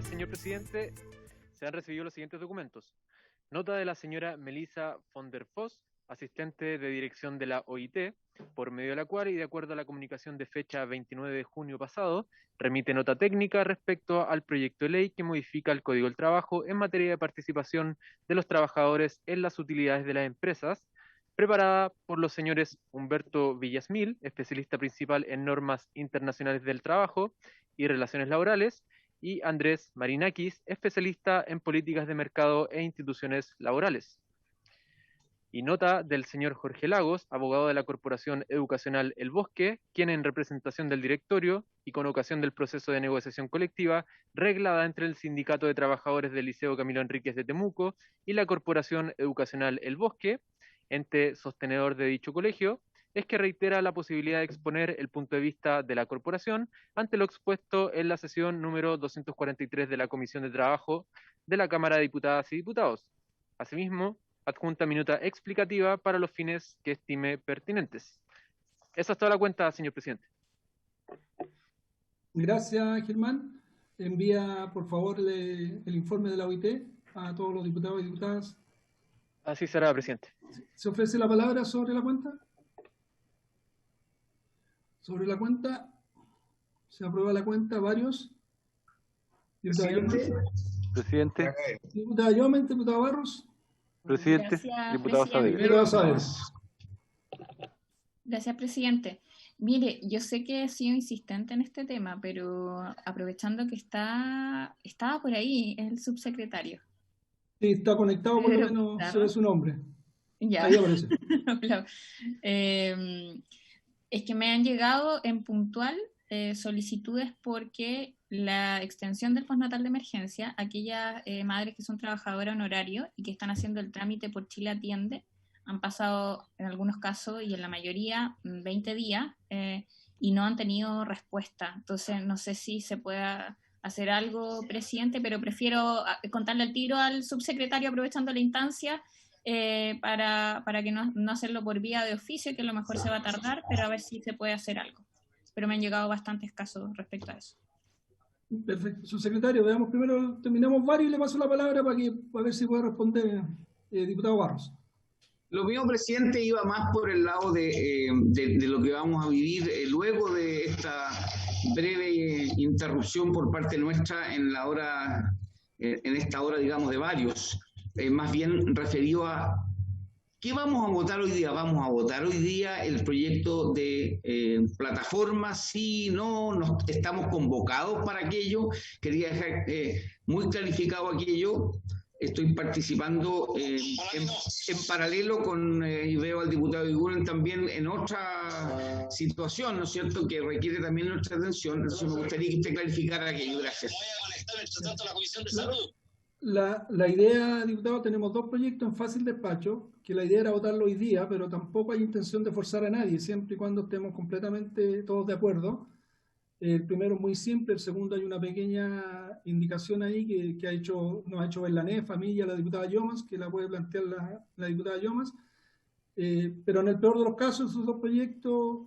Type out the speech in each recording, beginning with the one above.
Gracias, señor presidente. Se han recibido los siguientes documentos. Nota de la señora Melissa von der Voss, asistente de dirección de la OIT, por medio de la cual, y de acuerdo a la comunicación de fecha 29 de junio pasado, remite nota técnica respecto al proyecto de ley que modifica el Código del Trabajo en materia de participación de los trabajadores en las utilidades de las empresas, preparada por los señores Humberto Villasmil, especialista principal en normas internacionales del trabajo y relaciones laborales, y Andrés Marinakis, especialista en políticas de mercado e instituciones laborales. Y nota del señor Jorge Lagos, abogado de la Corporación Educacional El Bosque, quien en representación del directorio y con ocasión del proceso de negociación colectiva reglada entre el Sindicato de Trabajadores del Liceo Camilo Enríquez de Temuco y la Corporación Educacional El Bosque, ente sostenedor de dicho colegio, es que reitera la posibilidad de exponer el punto de vista de la corporación ante lo expuesto en la sesión número 243 de la Comisión de Trabajo de la Cámara de Diputadas y Diputados. Asimismo, adjunta minuta explicativa para los fines que estime pertinentes. Esa es toda la cuenta, señor presidente. Gracias, Germán. Envía, por favor, el informe de la OIT a todos los diputados y diputadas. Así será, presidente. ¿Se ofrece la palabra sobre la cuenta? Sobre la cuenta, se aprueba la cuenta, varios. Presidente. Diputada Yomen, diputado Barros. Presidente. Gracias, Diputado presidente. Saavedra. Gracias, presidente. Mire, yo sé que he sido insistente en este tema, pero aprovechando que estaba por ahí, es el subsecretario. Sí, está conectado, por lo menos claro. se ve su nombre. Ya. Ahí aparece. Claro. Es que me han llegado en puntual solicitudes porque la extensión del postnatal de emergencia, aquellas madres que son trabajadoras honorario y que están haciendo el trámite por Chile Atiende, han pasado en algunos casos y en la mayoría 20 días y no han tenido respuesta. Entonces no sé si se pueda hacer algo, presidente, pero prefiero contarle el tiro al subsecretario aprovechando la instancia para que no hacerlo por vía de oficio, que a lo mejor se va a tardar, pero a ver si se puede hacer algo. Pero me han llegado bastantes casos respecto a eso. Perfecto. Subsecretario, veamos primero, terminamos varios y le paso la palabra para ver si puede responder diputado Barros. Lo mío, presidente, iba más por el lado de lo que vamos a vivir luego de esta breve interrupción por parte nuestra en esta hora, digamos, de varios. Más bien referido a ¿qué vamos a votar hoy día? Vamos a votar hoy día el proyecto de plataforma, sí, no, estamos convocados para aquello. Quería dejar muy clarificado aquello. Estoy participando en paralelo con, y veo al diputado Iguren también en otra situación, ¿no es cierto?, que requiere también nuestra atención. Entonces me gustaría que usted clarificara aquello. Gracias. La idea, diputado, tenemos dos proyectos en fácil despacho, que la idea era votarlo hoy día, pero tampoco hay intención de forzar a nadie, siempre y cuando estemos completamente todos de acuerdo. El primero es muy simple, el segundo hay una pequeña indicación ahí que nos ha hecho Berlané, familia, la diputada Yomas, que la puede plantear la diputada Yomas. Pero en el peor de los casos, esos dos proyectos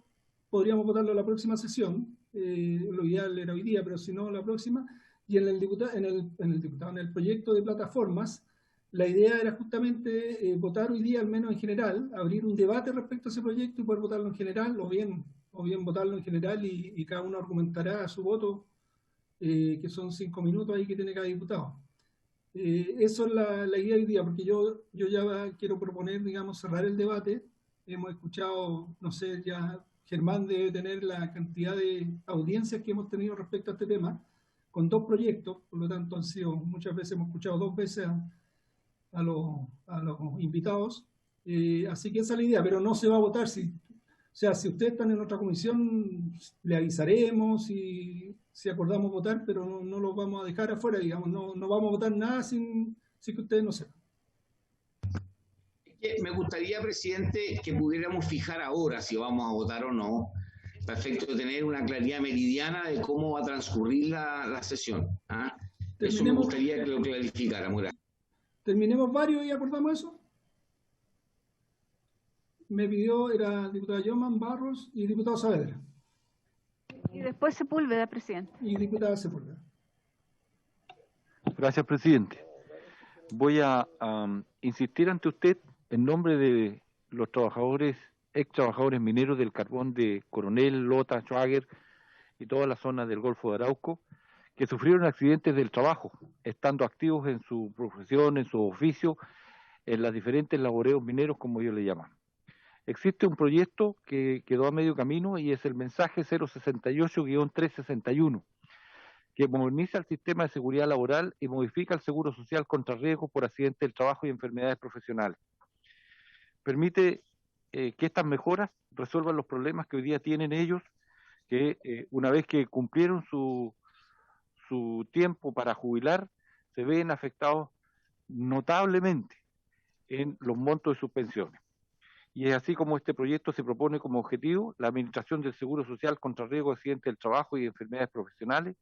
podríamos votarlo en la próxima sesión. Lo ideal era hoy día, pero si no, la próxima. Y en el proyecto de plataformas, la idea era justamente votar hoy día, al menos en general, abrir un debate respecto a ese proyecto y poder votarlo en general, o bien votarlo en general y cada uno argumentará su voto, que son 5 minutos ahí que tiene cada diputado. Eso es la idea hoy día, porque yo ya quiero proponer, digamos, cerrar el debate. Hemos escuchado, no sé, ya Germán debe tener la cantidad de audiencias que hemos tenido respecto a este tema, con dos proyectos, por lo tanto muchas veces hemos escuchado dos veces a los invitados, así que esa es la idea, pero no se va a votar. O sea, si ustedes están en otra comisión, le avisaremos si acordamos votar, pero no los vamos a dejar afuera, digamos, no vamos a votar nada sin que ustedes no sepan. Me gustaría, presidente, que pudiéramos fijar ahora si vamos a votar o no, perfecto, tener una claridad meridiana de cómo va a transcurrir la sesión. Eso me gustaría que lo clarificáramos. Terminemos varios y acordamos eso. Me pidió, era diputada Yoman, Barros y diputado Saavedra. Y después Sepúlveda, presidente. Y diputada Sepúlveda. Gracias, presidente. Voy a insistir ante usted en nombre de los trabajadores, ex trabajadores mineros del carbón de Coronel, Lota, Schwager y toda la zona del Golfo de Arauco, que sufrieron accidentes del trabajo, estando activos en su profesión, en su oficio, en las diferentes laboreos mineros, como ellos le llaman. Existe un proyecto que quedó a medio camino y es el mensaje 068-361, que moderniza el sistema de seguridad laboral y modifica el seguro social contra riesgos por accidentes del trabajo y enfermedades profesionales. Permite que estas mejoras resuelvan los problemas que hoy día tienen ellos, que una vez que cumplieron su tiempo para jubilar, se ven afectados notablemente en los montos de sus pensiones. Y es así como este proyecto se propone como objetivo la administración del seguro social contra riesgo de accidentes del trabajo y enfermedades profesionales,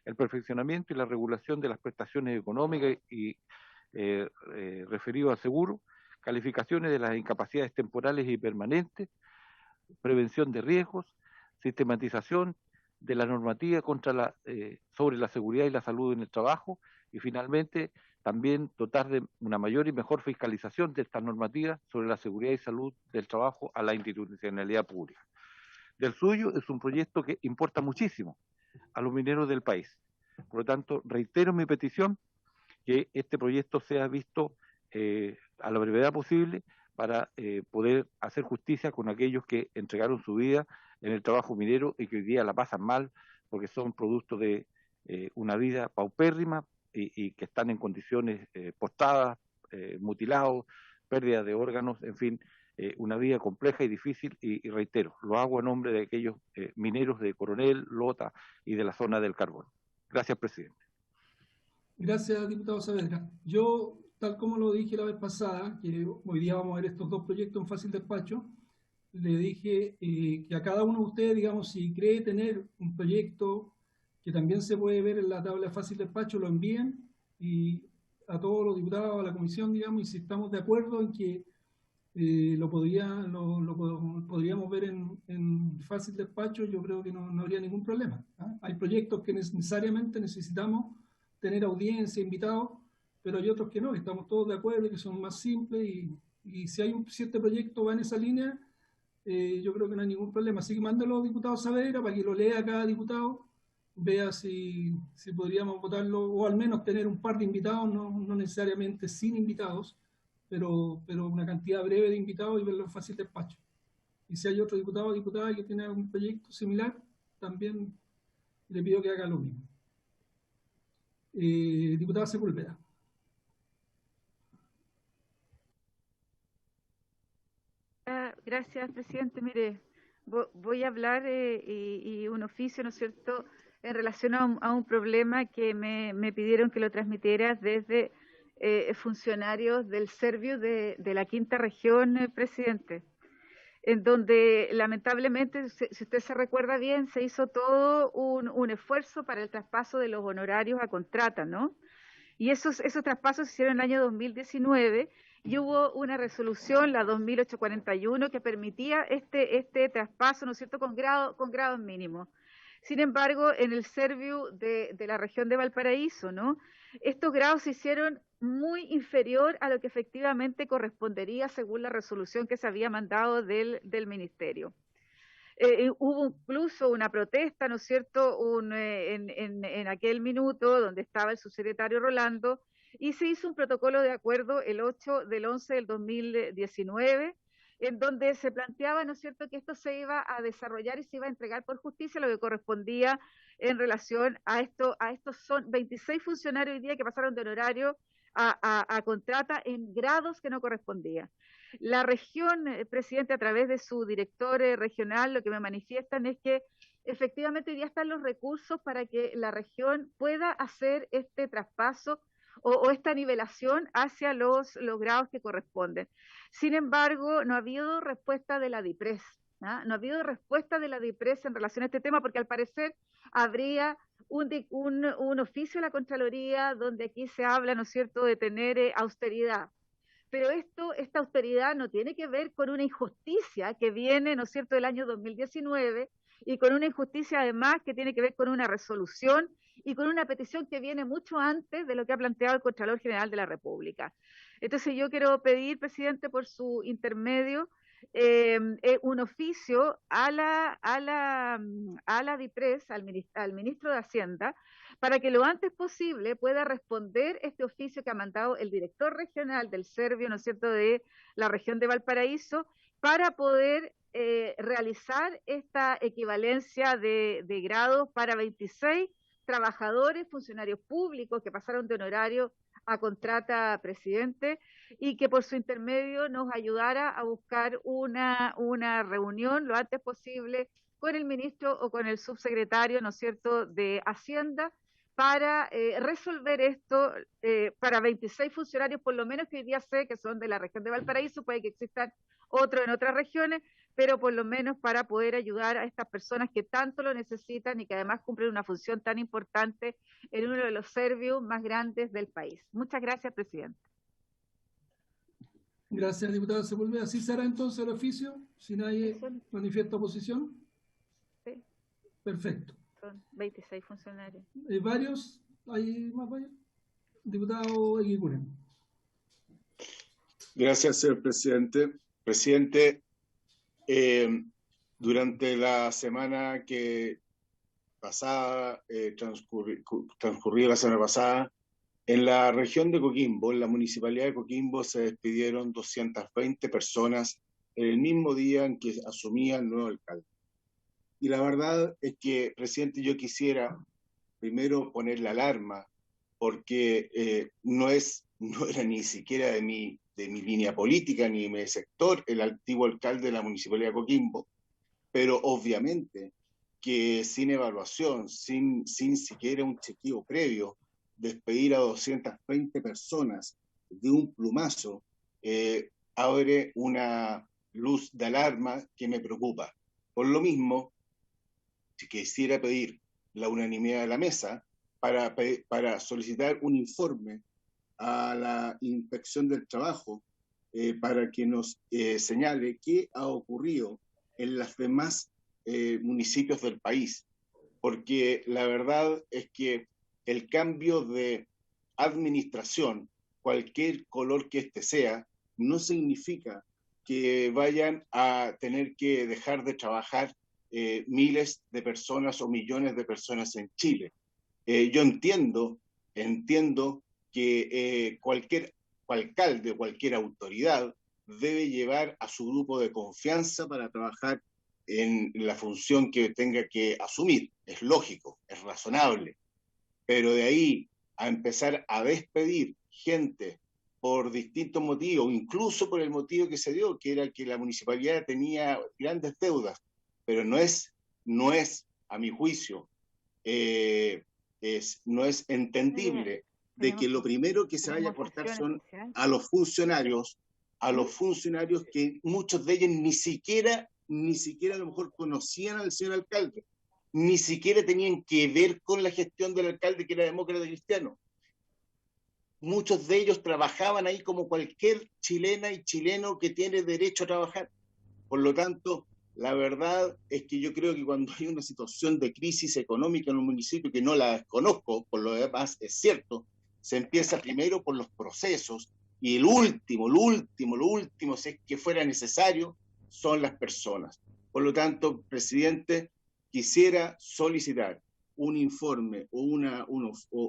el perfeccionamiento y la regulación de las prestaciones económicas y referido al seguro, calificaciones de las incapacidades temporales y permanentes, prevención de riesgos, sistematización de la normativa sobre la seguridad y la salud en el trabajo y finalmente también dotar de una mayor y mejor fiscalización de estas normativas sobre la seguridad y salud del trabajo a la institucionalidad pública. Del suyo es un proyecto que importa muchísimo a los mineros del país. Por lo tanto, reitero mi petición que este proyecto sea visto a la brevedad posible para poder hacer justicia con aquellos que entregaron su vida en el trabajo minero y que hoy día la pasan mal porque son producto de una vida paupérrima y que están en condiciones postradas, mutilados, pérdida de órganos, en fin, una vida compleja y difícil y reitero, lo hago a nombre de aquellos mineros de Coronel, Lota y de la zona del carbón. Gracias, presidente. Gracias, diputado Saavedra. Yo, tal como lo dije la vez pasada, que hoy día vamos a ver estos dos proyectos en fácil despacho, le dije que a cada uno de ustedes, digamos, si cree tener un proyecto que también se puede ver en la tabla de fácil despacho, lo envíen y a todos los diputados, a la comisión, digamos, y si estamos de acuerdo en que lo podríamos ver en fácil despacho, yo creo que no habría ningún problema. Hay proyectos que necesariamente necesitamos tener audiencia, invitados, pero hay otros que no, estamos todos de acuerdo, que son más simples y si hay si este proyecto va en esa línea, yo creo que no hay ningún problema. Así que mándalo, diputado Saavedra, para que lo lea cada diputado, vea si podríamos votarlo, o al menos tener un par de invitados, no necesariamente sin invitados, pero una cantidad breve de invitados y verlo en fácil despacho. Y si hay otro diputado o diputada que tiene un proyecto similar, también le pido que haga lo mismo. Diputada Sepúlveda. Gracias, presidente. Mire, voy a hablar y un oficio, ¿no es cierto?, en relación a un problema que me pidieron que lo transmitiera desde funcionarios del Serviu de la quinta región, presidente, en donde lamentablemente, si usted se recuerda bien, se hizo todo un esfuerzo para el traspaso de los honorarios a contrata, ¿no? Y esos traspasos se hicieron en el año 2019 y hubo una resolución, la 2841, que permitía este traspaso, ¿no es cierto?, con grados mínimos. Sin embargo, en el Serviu de la región de Valparaíso, ¿no?, estos grados se hicieron muy inferior a lo que efectivamente correspondería según la resolución que se había mandado del ministerio. Hubo incluso una protesta, ¿no es cierto?, en aquel minuto donde estaba el subsecretario Rolando, y se hizo un protocolo de acuerdo el 8 del 11 del 2019, en donde se planteaba, ¿no es cierto?, que esto se iba a desarrollar y se iba a entregar por justicia lo que correspondía en relación a esto. A estos son 26 funcionarios hoy día que pasaron de honorario a contrata en grados que no correspondía. La región, presidente, a través de su director regional, lo que me manifiestan es que efectivamente ya están los recursos para que la región pueda hacer este traspaso o esta nivelación hacia los grados que corresponden. Sin embargo, no ha habido respuesta de la DIPRES, ¿no? No ha habido respuesta de la DIPRES en relación a este tema, porque al parecer habría un oficio de la Contraloría donde aquí se habla, ¿no es cierto?, de tener austeridad. Pero esta austeridad no tiene que ver con una injusticia que viene, ¿no es cierto?, del año 2019 y con una injusticia además que tiene que ver con una resolución y con una petición que viene mucho antes de lo que ha planteado el Contralor General de la República. Entonces yo quiero pedir, presidente, por su intermedio, un oficio a la DIPRES, al ministro de Hacienda, para que lo antes posible pueda responder este oficio que ha mandado el director regional del Servio, ¿no es cierto?, de la región de Valparaíso, para poder realizar esta equivalencia de grados para 26 trabajadores, funcionarios públicos que pasaron de honorario a contrata, presidente, y que por su intermedio nos ayudara a buscar una reunión lo antes posible con el ministro o con el subsecretario, ¿no es cierto?, de Hacienda, para resolver esto para 26 funcionarios, por lo menos, que hoy día sé que son de la región de Valparaíso, puede que existan otros en otras regiones, pero por lo menos para poder ayudar a estas personas que tanto lo necesitan y que además cumplen una función tan importante en uno de los servicios más grandes del país. Muchas gracias, presidente. Gracias, diputada Sepúlveda. ¿Así será entonces el oficio? Si nadie manifiesta oposición. Sí. Perfecto. Son 26 funcionarios. ¿Varios? ¿Hay más varios? Diputado Eguiguren. Gracias, señor presidente. Presidente, durante la semana que pasada, transcurrió la semana pasada, en la región de Coquimbo, en la municipalidad de Coquimbo, se despidieron 220 personas en el mismo día en que asumía el nuevo alcalde. Y la verdad es que, presidente, yo quisiera primero poner la alarma, porque no era ni siquiera de mi línea política ni de mi sector el antiguo alcalde de la municipalidad de Coquimbo, pero obviamente que sin evaluación, sin siquiera un chequeo previo, despedir a 220 personas de un plumazo abre una luz de alarma que me preocupa. Por lo mismo, si quisiera pedir la unanimidad de la mesa para solicitar un informe a la Inspección del Trabajo para que nos señale qué ha ocurrido en los demás municipios del país, porque la verdad es que el cambio de administración, cualquier color que éste sea, no significa que vayan a tener que dejar de trabajar miles de personas o millones de personas en Chile. Yo entiendo que cualquier alcalde o cualquier autoridad debe llevar a su grupo de confianza para trabajar en la función que tenga que asumir. Es lógico, es razonable. Pero de ahí a empezar a despedir gente por distintos motivos, incluso por el motivo que se dio, que era que la municipalidad tenía grandes deudas, pero no es a mi juicio, no es entendible de que lo primero que se vaya a cortar son a los funcionarios que muchos de ellos ni siquiera a lo mejor conocían al señor alcalde, ni siquiera tenían que ver con la gestión del alcalde, que era demócrata cristiano. Muchos de ellos trabajaban ahí como cualquier chilena y chileno que tiene derecho a trabajar. Por lo tanto, la verdad es que yo creo que cuando hay una situación de crisis económica en un municipio, que no la desconozco, por lo demás es cierto, se empieza primero por los procesos y lo último, si es que fuera necesario, son las personas. Por lo tanto, presidente, quisiera solicitar un informe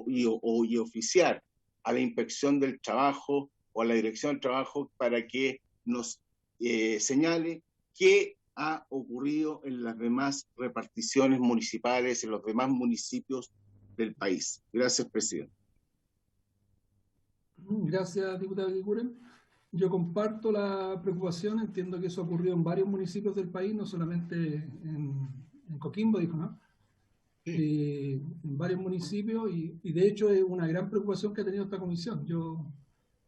y oficiar a la Inspección del Trabajo o a la Dirección del Trabajo para que nos señale qué ha ocurrido en las demás reparticiones municipales, en los demás municipios del país. Gracias, presidente. Gracias, diputado Eguiguren. Yo comparto la preocupación, entiendo que eso ha ocurrido en varios municipios del país, no solamente en Coquimbo, dijo, ¿no? En varios municipios, y de hecho es una gran preocupación que ha tenido esta comisión. Yo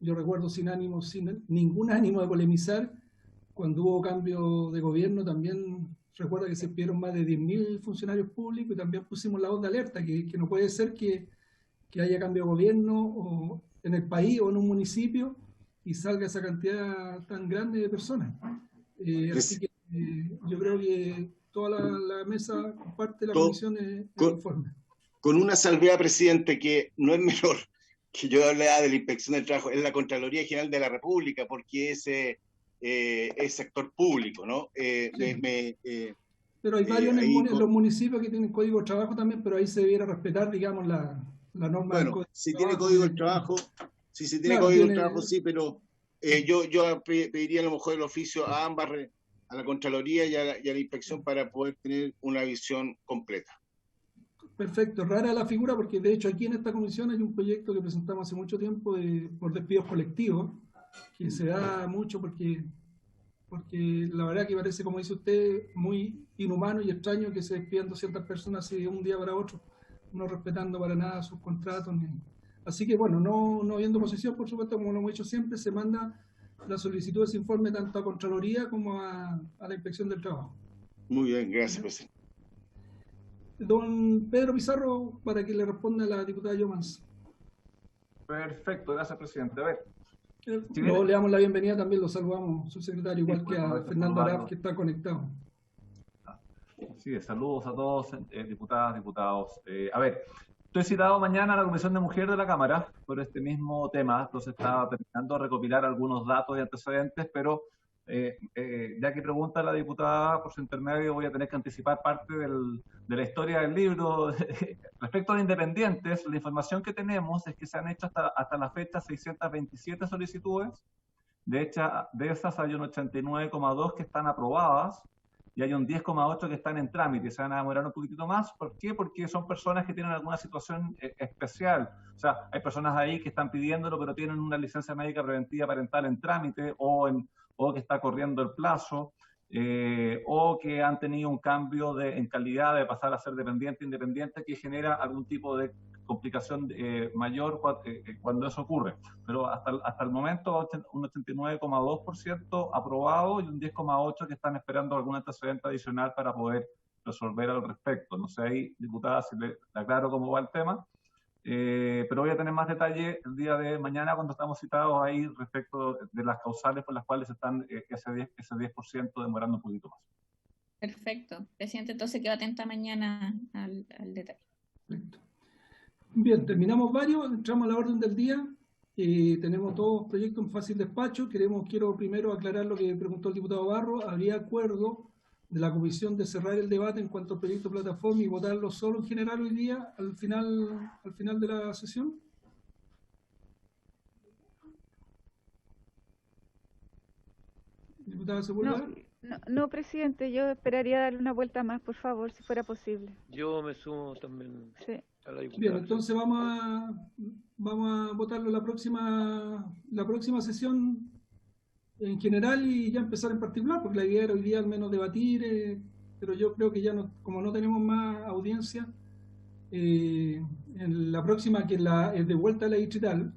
recuerdo sin ningún ánimo de polemizar, cuando hubo cambio de gobierno también recuerdo que se pidieron más de 10.000 funcionarios públicos y también pusimos la voz de alerta, que no puede ser que haya cambio de gobierno o en el país o en un municipio y salga esa cantidad tan grande de personas. Así que yo creo que toda la mesa comparte la comisión el informe. con una salvedad, presidente, que no es menor, que yo hablaba de la Inspección del Trabajo, es la Contraloría General de la República, porque es sector público, ¿no? Sí. Pero hay varios en los municipios que tienen código de trabajo también, pero ahí se debiera respetar, digamos, la norma del código si de tiene trabajo. Código del Trabajo, si se tiene código del trabajo, sí, pero yo pediría a lo mejor el oficio a ambas, a la Contraloría y a la Inspección, para poder tener una visión completa. Perfecto, rara la figura, porque de hecho aquí en esta comisión hay un proyecto que presentamos hace mucho tiempo por despidos colectivos, que se da mucho porque la verdad que parece, como dice usted, muy inhumano y extraño que se despidan 200 personas así de un día para otro, no respetando para nada sus contratos. Así que bueno, no habiendo oposición, por supuesto, como lo hemos hecho siempre, se manda la solicitud de ese informe tanto a Contraloría como a la Inspección del Trabajo. Muy bien, gracias, presidente. Don Pedro Pizarro, para que le responda a la diputada Yomans. Perfecto, gracias, presidente. A ver. Luego le damos la bienvenida, también lo saludamos, subsecretario, igual que a Fernando Araf, que está conectado. Sí, saludos a todos, diputadas, diputados. A ver, estoy citado mañana a la Comisión de Mujer de la Cámara por este mismo tema, entonces estaba terminando de recopilar algunos datos y antecedentes, pero ya que pregunta la diputada por su intermedio, voy a tener que anticipar parte de la historia del libro. Respecto a los independientes, la información que tenemos es que se han hecho hasta la fecha 627 solicitudes. De hecho, de esas hay un 89,2 que están aprobadas y hay un 10,8 que están en trámite. Se van a demorar un poquitito más. ¿Por qué? Porque son personas que tienen alguna situación especial. O sea, hay personas ahí que están pidiéndolo, pero tienen una licencia médica preventiva parental en trámite o que está corriendo el plazo, o que han tenido un cambio en calidad de pasar a ser dependiente independiente, que genera algún tipo de complicación mayor cuando eso ocurre. Pero hasta el momento un 89,2% aprobado y un 10,8% que están esperando algún antecedente adicional para poder resolver al respecto. No sé ahí, diputada, si le aclaro cómo va el tema. Pero voy a tener más detalle el día de mañana cuando estamos citados ahí respecto de las causales por las cuales están ese 10% demorando un poquito más. Perfecto. Presidente, entonces quedo atenta mañana al detalle. Perfecto. Bien, terminamos varios, entramos a la orden del día. Tenemos todos proyectos en fácil despacho. Quiero primero aclarar lo que preguntó el diputado Barro. ¿Habría acuerdo de la comisión de cerrar el debate en cuanto al proyecto plataforma y votarlo solo en general hoy día al final de la sesión? ¿Diputada Sepúlveda? No, presidente, yo esperaría darle una vuelta más, por favor, si fuera posible. Yo me sumo también. Sí. A la diputada. Bien, entonces vamos a votarlo la próxima sesión en general y ya empezar en particular, porque la idea era hoy día al menos debatir, pero yo creo que ya como no tenemos más audiencia, en la próxima, que es de vuelta a la distrital,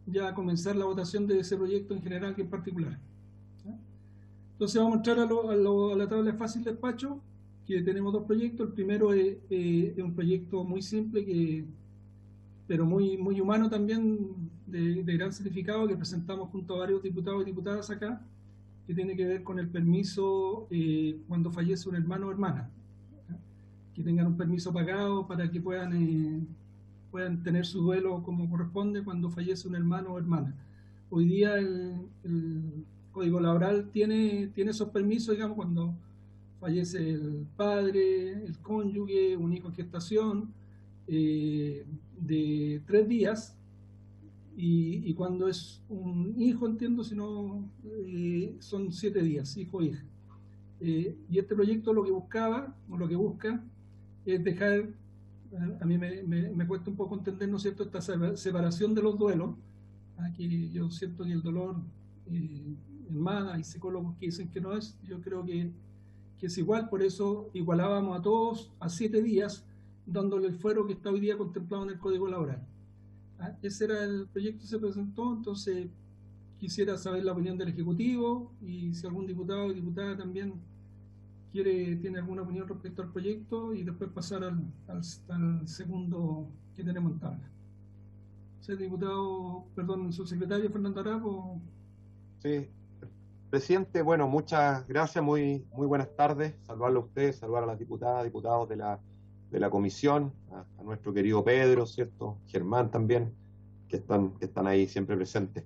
ya comenzar la votación de ese proyecto en general que en particular. Entonces vamos a entrar a la tabla de fácil despacho, que tenemos dos proyectos. El primero es un proyecto muy simple, pero muy humano también, de gran significado, que presentamos junto a varios diputados y diputadas acá, que tiene que ver con el permiso cuando fallece un hermano o hermana, que tengan un permiso pagado para que puedan tener su duelo como corresponde cuando fallece un hermano o hermana. Hoy día el Código Laboral tiene esos permisos, digamos, cuando fallece el padre, el cónyuge, un hijo en gestación, de 3 días, y cuando es un hijo, entiendo, si no, son 7 días, hijo o hija. Y este proyecto lo que busca es dejar, a mí me cuesta un poco entender, ¿no es cierto?, esta separación de los duelos. Aquí yo siento que el dolor, hermana, hay psicólogos que dicen que no es, yo creo que es igual, por eso igualábamos a todos a 7 días, dándole el fuero que está hoy día contemplado en el Código Laboral. Ese era el proyecto que se presentó. Entonces quisiera saber la opinión del Ejecutivo y si algún diputado o diputada también tiene alguna opinión respecto al proyecto, y después pasar al segundo que tenemos en tabla. Subsecretario Fernando Araf. Sí. Presidente, bueno, muchas gracias, muy buenas tardes. Saludarlo a usted, saludar a las diputadas, diputados de la de la comisión, a nuestro querido Pedro, ¿cierto? Germán también, que están ahí siempre presentes.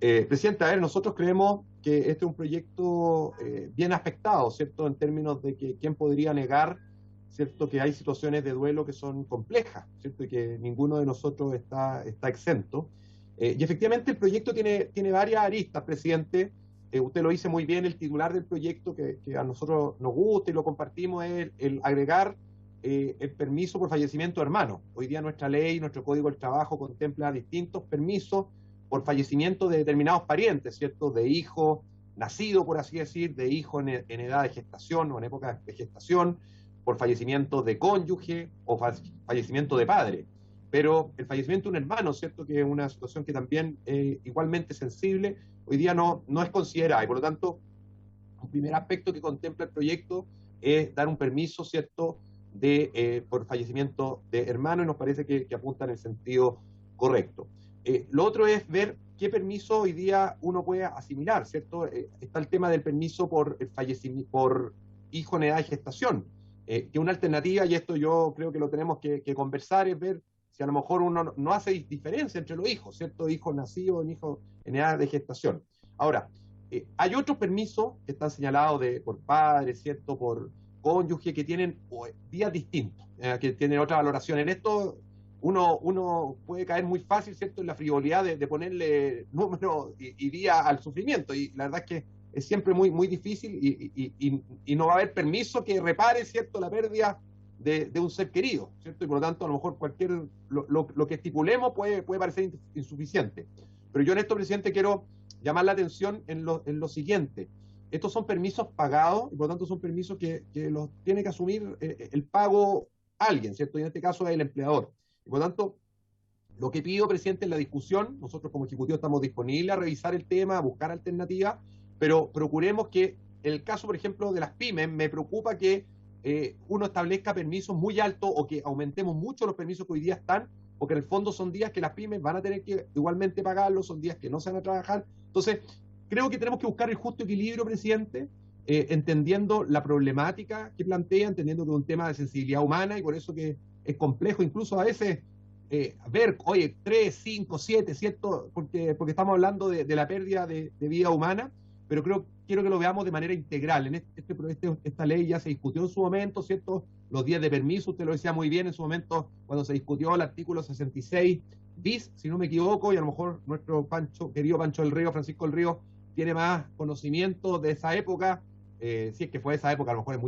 Presidente, a ver, nosotros creemos que este es un proyecto bien afectado, ¿cierto? En términos de que quién podría negar, ¿cierto? Que hay situaciones de duelo que son complejas, ¿cierto? Y que ninguno de nosotros está exento. Y efectivamente el proyecto tiene varias aristas, presidente. Usted lo dice muy bien, el titular del proyecto que a nosotros nos gusta y lo compartimos es el agregar el permiso por fallecimiento de hermano. Hoy día nuestra ley, nuestro Código del Trabajo contempla distintos permisos por fallecimiento de determinados parientes, ¿cierto? De hijo nacido, por así decir, de hijo en edad de gestación o en época de gestación, por fallecimiento de cónyuge o fallecimiento de padre. Pero el fallecimiento de un hermano, ¿cierto? Que es una situación que también es igualmente sensible, hoy día no es considerada. Y por lo tanto, un primer aspecto que contempla el proyecto es dar un permiso, ¿cierto? Por fallecimiento de hermano, y nos parece que apunta en el sentido correcto. Lo otro es ver qué permiso hoy día uno puede asimilar, ¿cierto? Está el tema del permiso por fallecimiento por hijo en edad de gestación, que una alternativa, y esto yo creo que lo tenemos que conversar, es ver si a lo mejor uno no hace diferencia entre los hijos, ¿cierto? Hijos nacidos y hijos en edad de gestación. Ahora, hay otros permisos que están señalados por padres, ¿cierto? Por cónyuge, que tienen días distintos, que tienen otra valoración. En esto uno puede caer muy fácil, ¿cierto?, en la frivolidad de ponerle número y día al sufrimiento, y la verdad es que es siempre muy, muy difícil y no va a haber permiso que repare, ¿cierto?, la pérdida de un ser querido, ¿cierto? Y por lo tanto, a lo mejor lo que estipulemos puede parecer insuficiente. Pero yo en esto, presidente, quiero llamar la atención en lo siguiente. Estos son permisos pagados y por lo tanto son permisos que los tiene que asumir el pago alguien, ¿cierto? Y en este caso es el empleador. Y por lo tanto, lo que pido, presidente, en la discusión, nosotros como Ejecutivo estamos disponibles a revisar el tema, a buscar alternativas, pero procuremos que, en el caso, por ejemplo, de las pymes, me preocupa que uno establezca permisos muy altos o que aumentemos mucho los permisos que hoy día están, porque en el fondo son días que las pymes van a tener que igualmente pagarlos, son días que no se van a trabajar. Entonces, creo que tenemos que buscar el justo equilibrio, presidente, entendiendo la problemática que plantea, entendiendo que es un tema de sensibilidad humana y por eso que es complejo incluso a veces ver, oye, 3, 5, 7, ¿cierto? Porque estamos hablando de la pérdida de vida humana, pero quiero que lo veamos de manera integral. En esta ley ya se discutió en su momento, ¿cierto? Los días de permiso, usted lo decía muy bien en su momento, cuando se discutió el artículo 66 bis, si no me equivoco, y a lo mejor nuestro querido Pancho del Río, Francisco del Río, tiene más conocimiento de esa época, si es que fue esa época, a lo mejor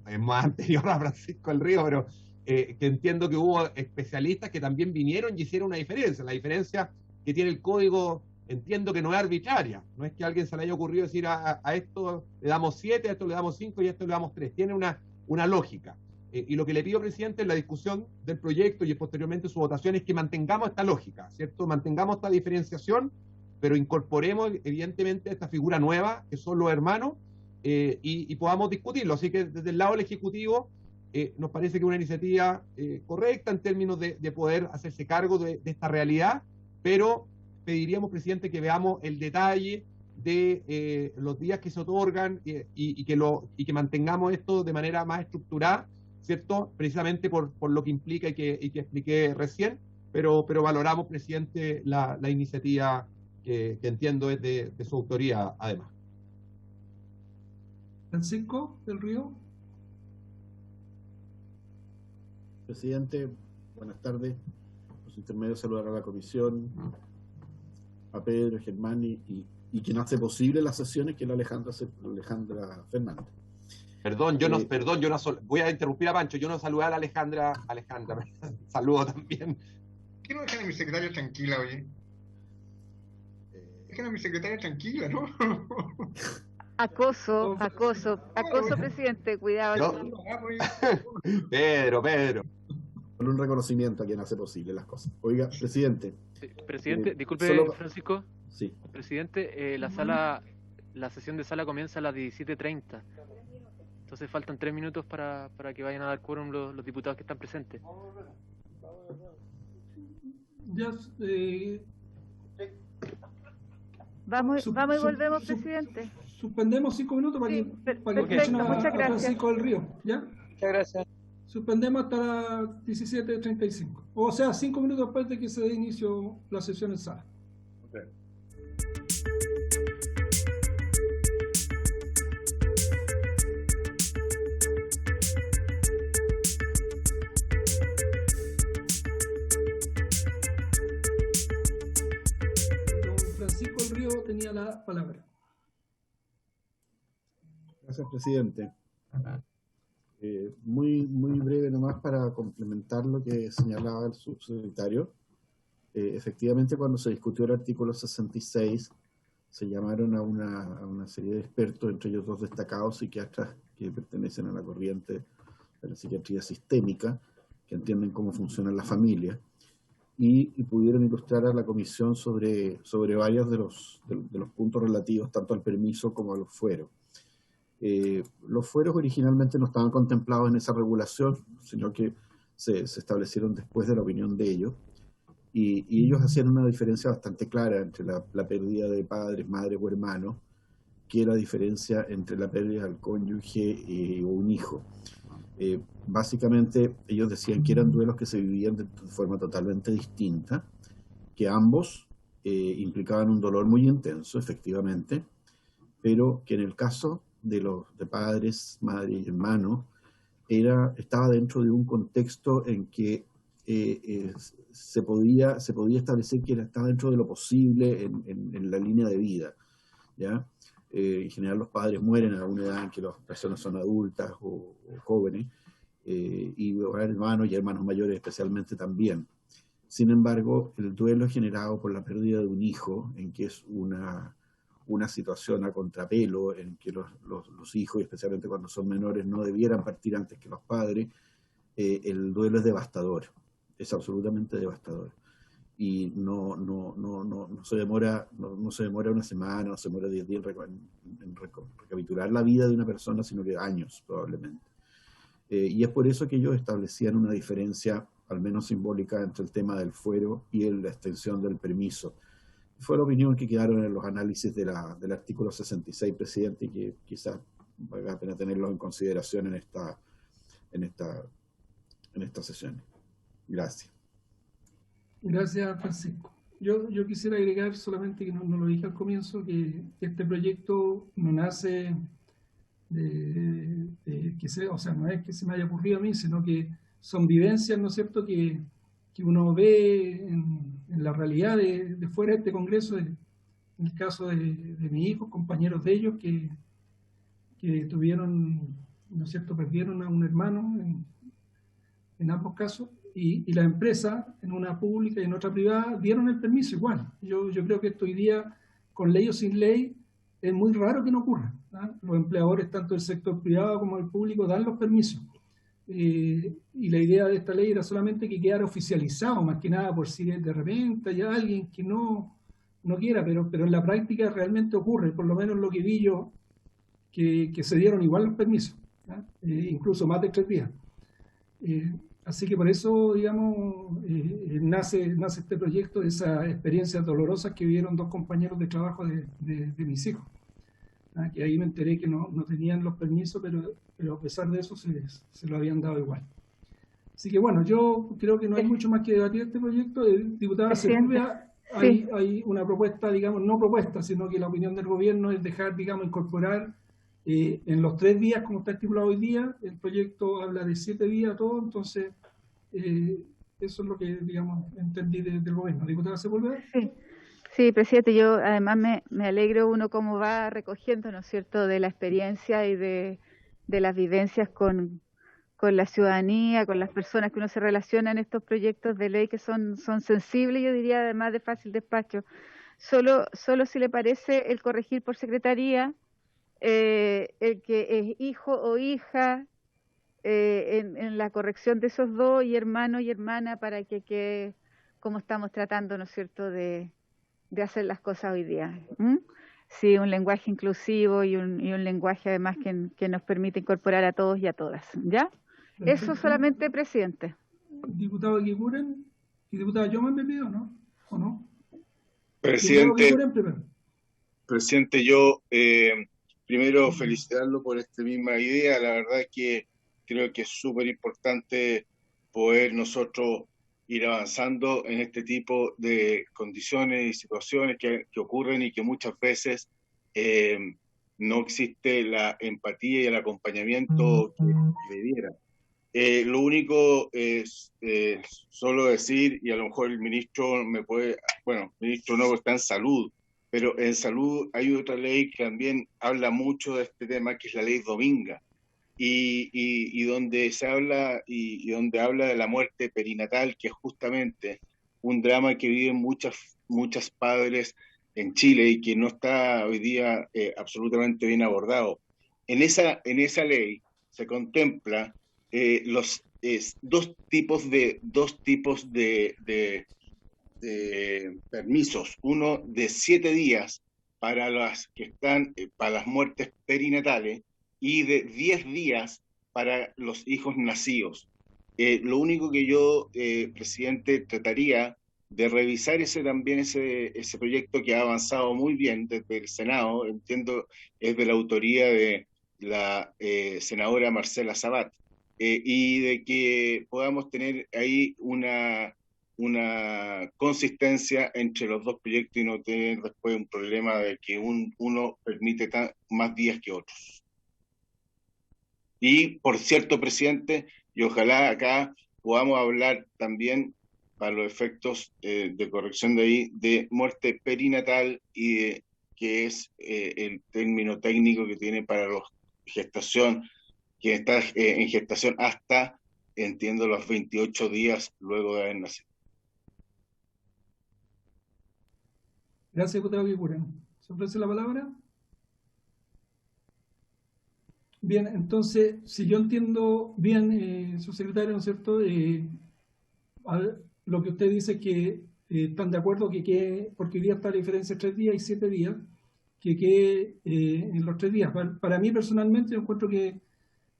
es más anterior a Francisco del Río, pero que entiendo que hubo especialistas que también vinieron y hicieron una diferencia. La diferencia que tiene el código, entiendo que no es arbitraria, no es que a alguien se le haya ocurrido decir a esto le damos 7, a esto le damos 5 y a esto le damos 3, tiene una lógica. Y lo que le pido, presidente, en la discusión del proyecto y posteriormente su votación es que mantengamos esta lógica, ¿cierto? Mantengamos esta diferenciación, pero incorporemos evidentemente esta figura nueva, que son los hermanos, y podamos discutirlo. Así que desde el lado del Ejecutivo nos parece que es una iniciativa correcta en términos de poder hacerse cargo de esta realidad, pero pediríamos, presidente, que veamos el detalle de los días que se otorgan y que mantengamos esto de manera más estructurada, ¿cierto? Precisamente por lo que implica y que expliqué recién, pero valoramos, presidente, la iniciativa que entiendo es de su autoría, además. Francisco del Río. Presidente, buenas tardes. Los intermedios, saludar a la comisión, a Pedro, Germán y quien hace posible las sesiones, que es la Alejandra Fernández. Perdón, yo no voy a interrumpir a Pancho, yo no saludé a la Alejandra, saludo también. ¿Por qué no dejan a mi secretaria tranquila, oye? Dejan a mi secretaria tranquila, ¿no? Acoso, presidente, cuidado. No. Pedro. Con un reconocimiento a quien hace posible las cosas. Oiga, presidente. Sí, presidente, disculpe, Francisco. Sí. Presidente, la sesión de sala comienza a las 17:30. Entonces faltan 3 minutos para que vayan a dar quórum los diputados que están presentes. Ya, Vamos y volvemos, presidente. Suspendemos 5 minutos para que perfecto, muchas gracias. Francisco del Río, ¿ya? Muchas gracias. Suspendemos hasta las 17:35. O sea, 5 minutos después de que se dé inicio la sesión en sala. Okay. Francisco del Río tenía la palabra. Gracias, presidente. Muy breve nomás para complementar lo que señalaba el subsecretario. Efectivamente, cuando se discutió el artículo 66, se llamaron a una serie de expertos, entre ellos 2 destacados psiquiatras que pertenecen a la corriente de la psiquiatría sistémica, que entienden cómo funciona la familia, y pudieron ilustrar a la comisión sobre varios de los puntos relativos tanto al permiso como a los fueros. Los fueros originalmente no estaban contemplados en esa regulación, sino que se establecieron después de la opinión de ellos, y ellos hacían una diferencia bastante clara entre la pérdida de padres, madres o hermanos, que la diferencia entre la pérdida del cónyuge o un hijo. Básicamente ellos decían que eran duelos que se vivían de forma totalmente distinta, que ambos implicaban un dolor muy intenso, efectivamente, pero que en el caso de padres, madres y hermanos, estaba dentro de un contexto en que se podía establecer que estaba dentro de lo posible en la línea de vida, ¿ya? En general los padres mueren a una edad en que las personas son adultas o jóvenes, y hermanos y hermanos mayores especialmente también. Sin embargo, el duelo generado por la pérdida de un hijo, en que es una situación a contrapelo, en que los hijos, especialmente cuando son menores, no debieran partir antes que los padres, el duelo es devastador, es absolutamente devastador. Y no se demora una semana, no se demora 10 días en recapitular la vida de una persona, sino que años probablemente. Y es por eso que ellos establecían una diferencia, al menos simbólica, entre el tema del fuero y la extensión del permiso. Fue la opinión que quedaron en los análisis del artículo 66, presidente, y que quizás valga la pena tenerlos en consideración en esta sesión. Gracias. Gracias, Francisco. Yo quisiera agregar solamente, que no lo dije al comienzo, que este proyecto no nace no es que se me haya ocurrido a mí, sino que son vivencias, ¿no es cierto?, que uno ve en la realidad de fuera de este Congreso, en el caso de mis hijos, compañeros de ellos que tuvieron, ¿no es cierto?, perdieron a un hermano en ambos casos, y la empresa, en una pública y en otra privada, dieron el permiso igual. Yo creo que esto hoy día, con ley o sin ley, es muy raro que no ocurra, ¿no? Los empleadores, tanto del sector privado como del público, dan los permisos. Y la idea de esta ley era solamente que quedara oficializado, más que nada por si de repente hay alguien que no quiera, pero en la práctica realmente ocurre, por lo menos lo que vi yo, que se dieron igual los permisos, ¿no? Incluso más de 3 días. Así que por eso, digamos, nace este proyecto de esas experiencias dolorosas que vivieron 2 compañeros de trabajo de mis hijos. Que ahí me enteré que no tenían los permisos, pero a pesar de eso se lo habían dado igual. Así que bueno, yo creo que no hay mucho más que debatir este proyecto. Diputada Sepúlveda, sí. Hay una propuesta, digamos, no propuesta, sino que la opinión del gobierno es dejar, digamos, incorporar en los 3 días, como está estipulado hoy día. El proyecto habla de 7 días, todo, entonces eso es lo que, digamos, entendí del gobierno. ¿Diputada Sepúlveda? Sí, presidente, yo además me alegro uno cómo va recogiendo, ¿no es cierto?, de la experiencia y de las vivencias con la ciudadanía, con las personas que uno se relaciona en estos proyectos de ley que son sensibles, yo diría, además de fácil despacho. Solo si le parece el corregir por secretaría, el que es hijo o hija, en la corrección de esos 2, y hermano y hermana, para que quede como estamos tratando, ¿no es cierto?, de hacer las cosas hoy día. Sí, un lenguaje inclusivo y un lenguaje además que nos permite incorporar a todos y a todas. ¿Ya? Perfecto. Eso solamente, presidente. Diputado Eguiguren y diputada Yoman me pido, ¿no? ¿O no? Presidente, primero. Presidente, yo primero felicitarlo por esta misma idea. La verdad es que creo que es súper importante poder nosotros ir avanzando en este tipo de condiciones y situaciones que ocurren y que muchas veces no existe la empatía y el acompañamiento que debiera. Lo único es solo decir, y a lo mejor el ministro me puede, bueno, el ministro nuevo está en salud, pero en salud hay otra ley que también habla mucho de este tema, que es la ley Dominga, y donde se habla, y donde habla de la muerte perinatal, que es justamente un drama que viven muchas padres en Chile y que no está hoy día absolutamente bien abordado. En esa ley se contempla dos tipos de permisos, uno de 7 días para las que están para las muertes perinatales y de 10 días para los hijos nacidos. Lo único que yo, presidente, trataría de revisar ese proyecto que ha avanzado muy bien desde el Senado, entiendo es de la autoría de la senadora Marcela Sabat, y de que podamos tener ahí una consistencia entre los dos proyectos y no tener después un problema de que uno permite más días que otros. Y, por cierto, presidente, y ojalá acá podamos hablar también, para los efectos de corrección de ahí, de muerte perinatal y que es el término técnico que tiene para los gestación, que está en gestación hasta, entiendo, los 28 días luego de haber nacido. Gracias, diputado Quilicura. ¿Se ofrece la palabra? Bien, entonces, si yo entiendo bien, subsecretario, ¿no es cierto? Lo que usted dice que están de acuerdo porque hoy día está la diferencia de 3 días y 7 días, que quede en los 3 días. Para mí, personalmente, yo encuentro que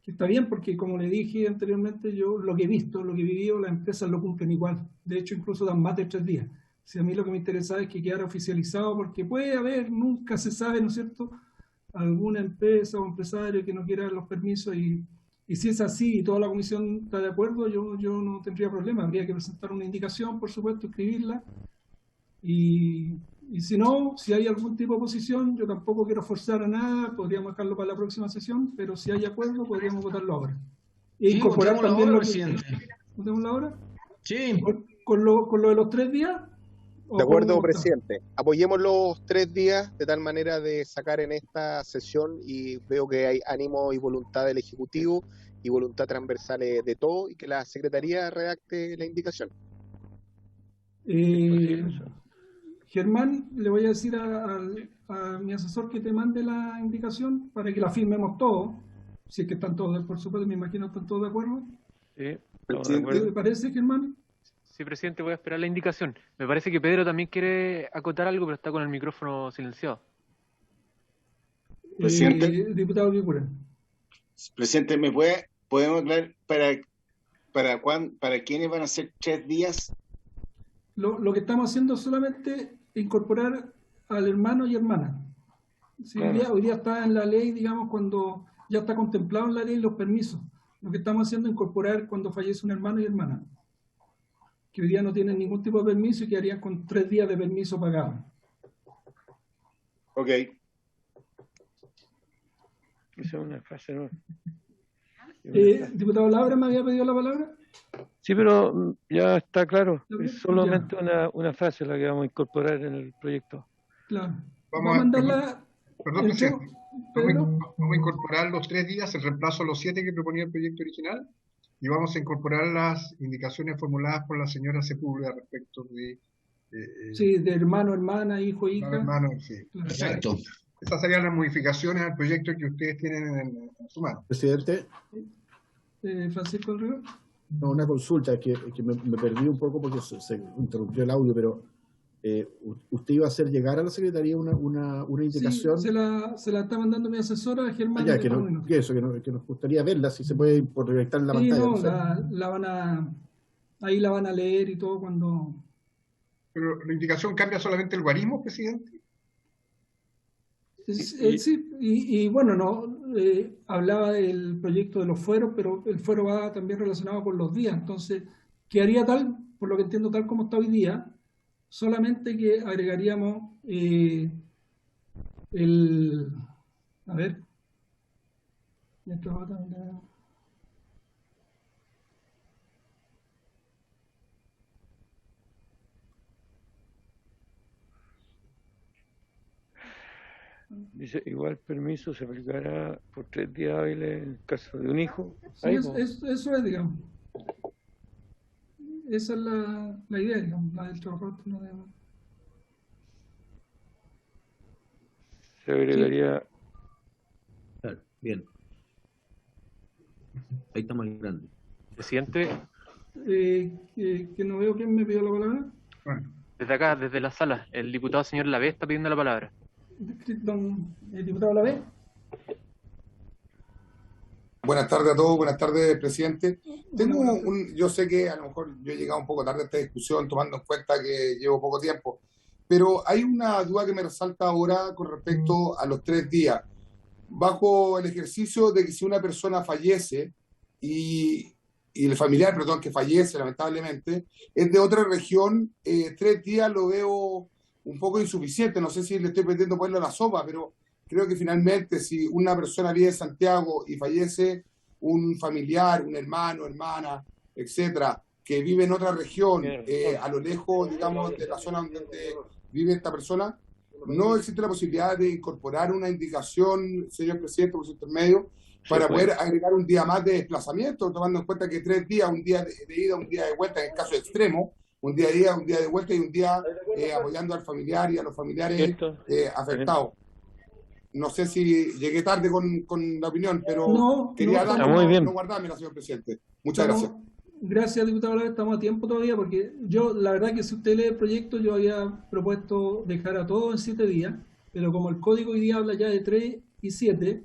está bien, porque como le dije anteriormente, yo lo que he visto, lo que he vivido, las empresas lo cumplen igual. De hecho, incluso dan más de 3 días. Si a mí lo que me interesa es que quedara oficializado, porque puede haber, nunca se sabe, ¿no es cierto?, alguna empresa o empresario que no quiera los permisos y si es así y toda la comisión está de acuerdo, yo no tendría problema. Habría que presentar una indicación, por supuesto, escribirla y si no, si hay algún tipo de oposición, yo tampoco quiero forzar a nada, podríamos dejarlo para la próxima sesión, pero si hay acuerdo, podríamos votarlo ahora. E sí, incorporar también ahora, lo que... presidente. ¿Votemos ahora? Sí. ¿Con lo de los 3 días? De acuerdo, presidente. Apoyemos los 3 días de tal manera de sacar en esta sesión, y veo que hay ánimo y voluntad del Ejecutivo y voluntad transversal de todo, y que la Secretaría redacte la indicación. Germán, le voy a decir a mi asesor que te mande la indicación para que la firmemos todos, si es que están todos, por supuesto, me imagino que están todos de acuerdo. Sí, ¿Te parece, Germán? Sí, presidente, voy a esperar la indicación. Me parece que Pedro también quiere acotar algo, pero está con el micrófono silenciado. Presidente. Diputado Quilicura. Presidente, podemos hablar para quiénes van a ser 3 días? Lo que estamos haciendo es solamente incorporar al hermano y hermana. Sí, Claro. hoy día está en la ley, digamos, cuando ya está contemplado en la ley los permisos. Lo que estamos haciendo es incorporar cuando fallece un hermano y hermana, que hoy día no tienen ningún tipo de permiso y quedarían con 3 días de permiso pagado. Ok. Esa es una fase, ¿no? Diputado Labra, ¿me había pedido la palabra? Sí, pero ya está claro. Ya. Es solamente una fase la que vamos a incorporar en el proyecto. Claro. Vamos a mandarla... Perdón, presidente. Vamos a incorporar los 3 días, el reemplazo a los 7 que proponía el proyecto original, y vamos a incorporar las indicaciones formuladas por la señora Sepúlveda respecto de... sí, de hermano, hermana, hijo, hija. Hermano, sí. Claro. Exacto. Estas serían las modificaciones al proyecto que ustedes tienen en su mano. Presidente. Francisco del Río. No, una consulta que me perdí un poco porque se interrumpió el audio, pero usted iba a hacer llegar a la Secretaría una indicación. Sí, se la está mandando mi asesora, Germán. Ya, que nos gustaría verla, si se puede proyectar en la pantalla. No, no sé. Ahí la van a leer y todo cuando... Pero la indicación cambia solamente el guarismo, presidente. Sí, y bueno, no hablaba del proyecto de los fueros, pero el fuero va también relacionado con los días, entonces quedaría tal, por lo que entiendo, tal como está hoy día, solamente que agregaríamos a ver, Dice, igual permiso se aplicará por 3 días hábiles en el caso de un hijo. sí, eso es, digamos. Esa es la idea, digamos, la del trabajador. Se agregaría... Claro, bien. Ahí está más grande. Presidente. Que no veo quién me pidió la palabra. Bueno. Desde acá, desde la sala, el diputado señor Lavé está pidiendo la palabra. El diputado Lavé. Buenas tardes a todos, buenas tardes, presidente. Yo sé que a lo mejor yo he llegado un poco tarde a esta discusión, tomando en cuenta que llevo poco tiempo, pero hay una duda que me resalta ahora con respecto a los 3 días. Bajo el ejercicio de que si una persona fallece y el familiar, perdón, que fallece lamentablemente, es de otra región, 3 días lo veo un poco insuficiente. No sé si le estoy pretendiendo ponerlo a la sopa, pero creo que finalmente si una persona vive en Santiago y fallece un familiar, un hermano, hermana, etcétera, que vive en otra región, a lo lejos, digamos, de la zona donde vive esta persona, no existe la posibilidad de incorporar una indicación, señor presidente, por su intermedio, para poder agregar un día más de desplazamiento, tomando en cuenta que 3 días, un día de ida, un día de vuelta, en el caso extremo, un día de ida, un día de vuelta y un día apoyando al familiar y a los familiares afectados. No sé si llegué tarde con la opinión, pero quería no guardármela, señor presidente. Muchas gracias. Gracias, diputado Lavé, estamos a tiempo todavía, porque yo, la verdad que si usted lee el proyecto, yo había propuesto dejar a todos en 7 días, pero como el código hoy día habla ya de 3 y 7,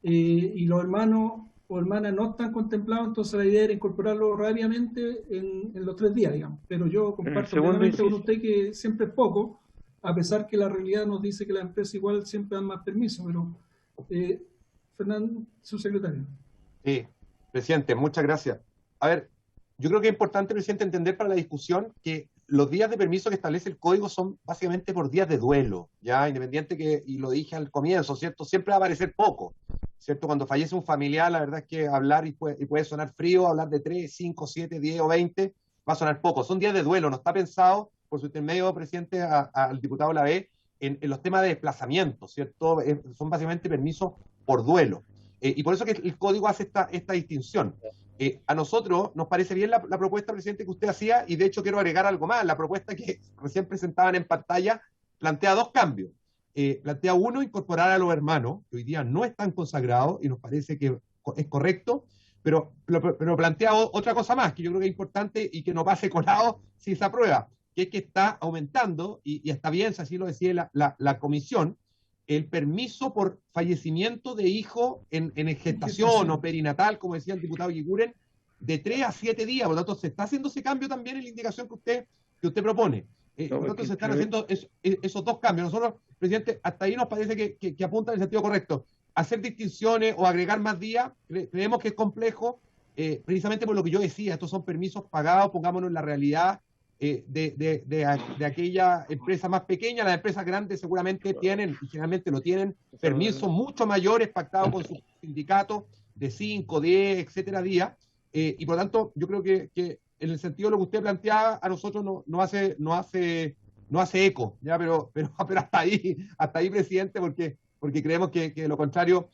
y los hermanos o hermanas no están contemplados, entonces la idea era incorporarlo rápidamente en los 3 días, digamos. Pero yo comparto plenamente con usted que siempre es poco, a pesar que la realidad nos dice que las empresas igual siempre dan más permiso, pero Fernando, su secretario. Sí, presidente, muchas gracias. A ver, yo creo que es importante, presidente, entender para la discusión que los días de permiso que establece el código son básicamente por días de duelo, ya independiente que, y lo dije al comienzo, ¿cierto? Siempre va a aparecer poco, ¿cierto? Cuando fallece un familiar, la verdad es que hablar y puede sonar frío, hablar de 3, 5, 7, 10 o 20, va a sonar poco. Son días de duelo, no está pensado, por su intermedio, presidente, al diputado Lavé, en los temas de desplazamiento, ¿cierto? Son básicamente permisos por duelo. Y por eso que el código hace esta distinción. A nosotros nos parece bien la propuesta, presidente, que usted hacía, y de hecho quiero agregar algo más. La propuesta que recién presentaban en pantalla plantea 2 cambios. Plantea uno, incorporar a los hermanos, que hoy día no están consagrados, y nos parece que es correcto, pero plantea otra cosa más, que yo creo que es importante y que no pase colado si se aprueba, que es que está aumentando, y está bien, si así lo decía la comisión, el permiso por fallecimiento de hijo en gestación o perinatal, como decía el diputado Yiguren, de 3 a 7 días. Por lo tanto, se está haciendo ese cambio también en la indicación que usted propone. Por lo tanto, se están haciendo esos 2 cambios. Nosotros, presidente, hasta ahí nos parece que apunta en el sentido correcto. Hacer distinciones o agregar más días, creemos que es complejo, precisamente por lo que yo decía, estos son permisos pagados, pongámonos en la realidad, de aquella empresa más pequeña. Las empresas grandes seguramente tienen, y generalmente lo tienen, permisos mucho mayores pactados con sus sindicatos de 5, 10, etcétera, días, y por lo tanto yo creo que en el sentido de lo que usted planteaba, a nosotros no hace eco, ¿ya? Pero hasta ahí, presidente, porque creemos que de lo contrario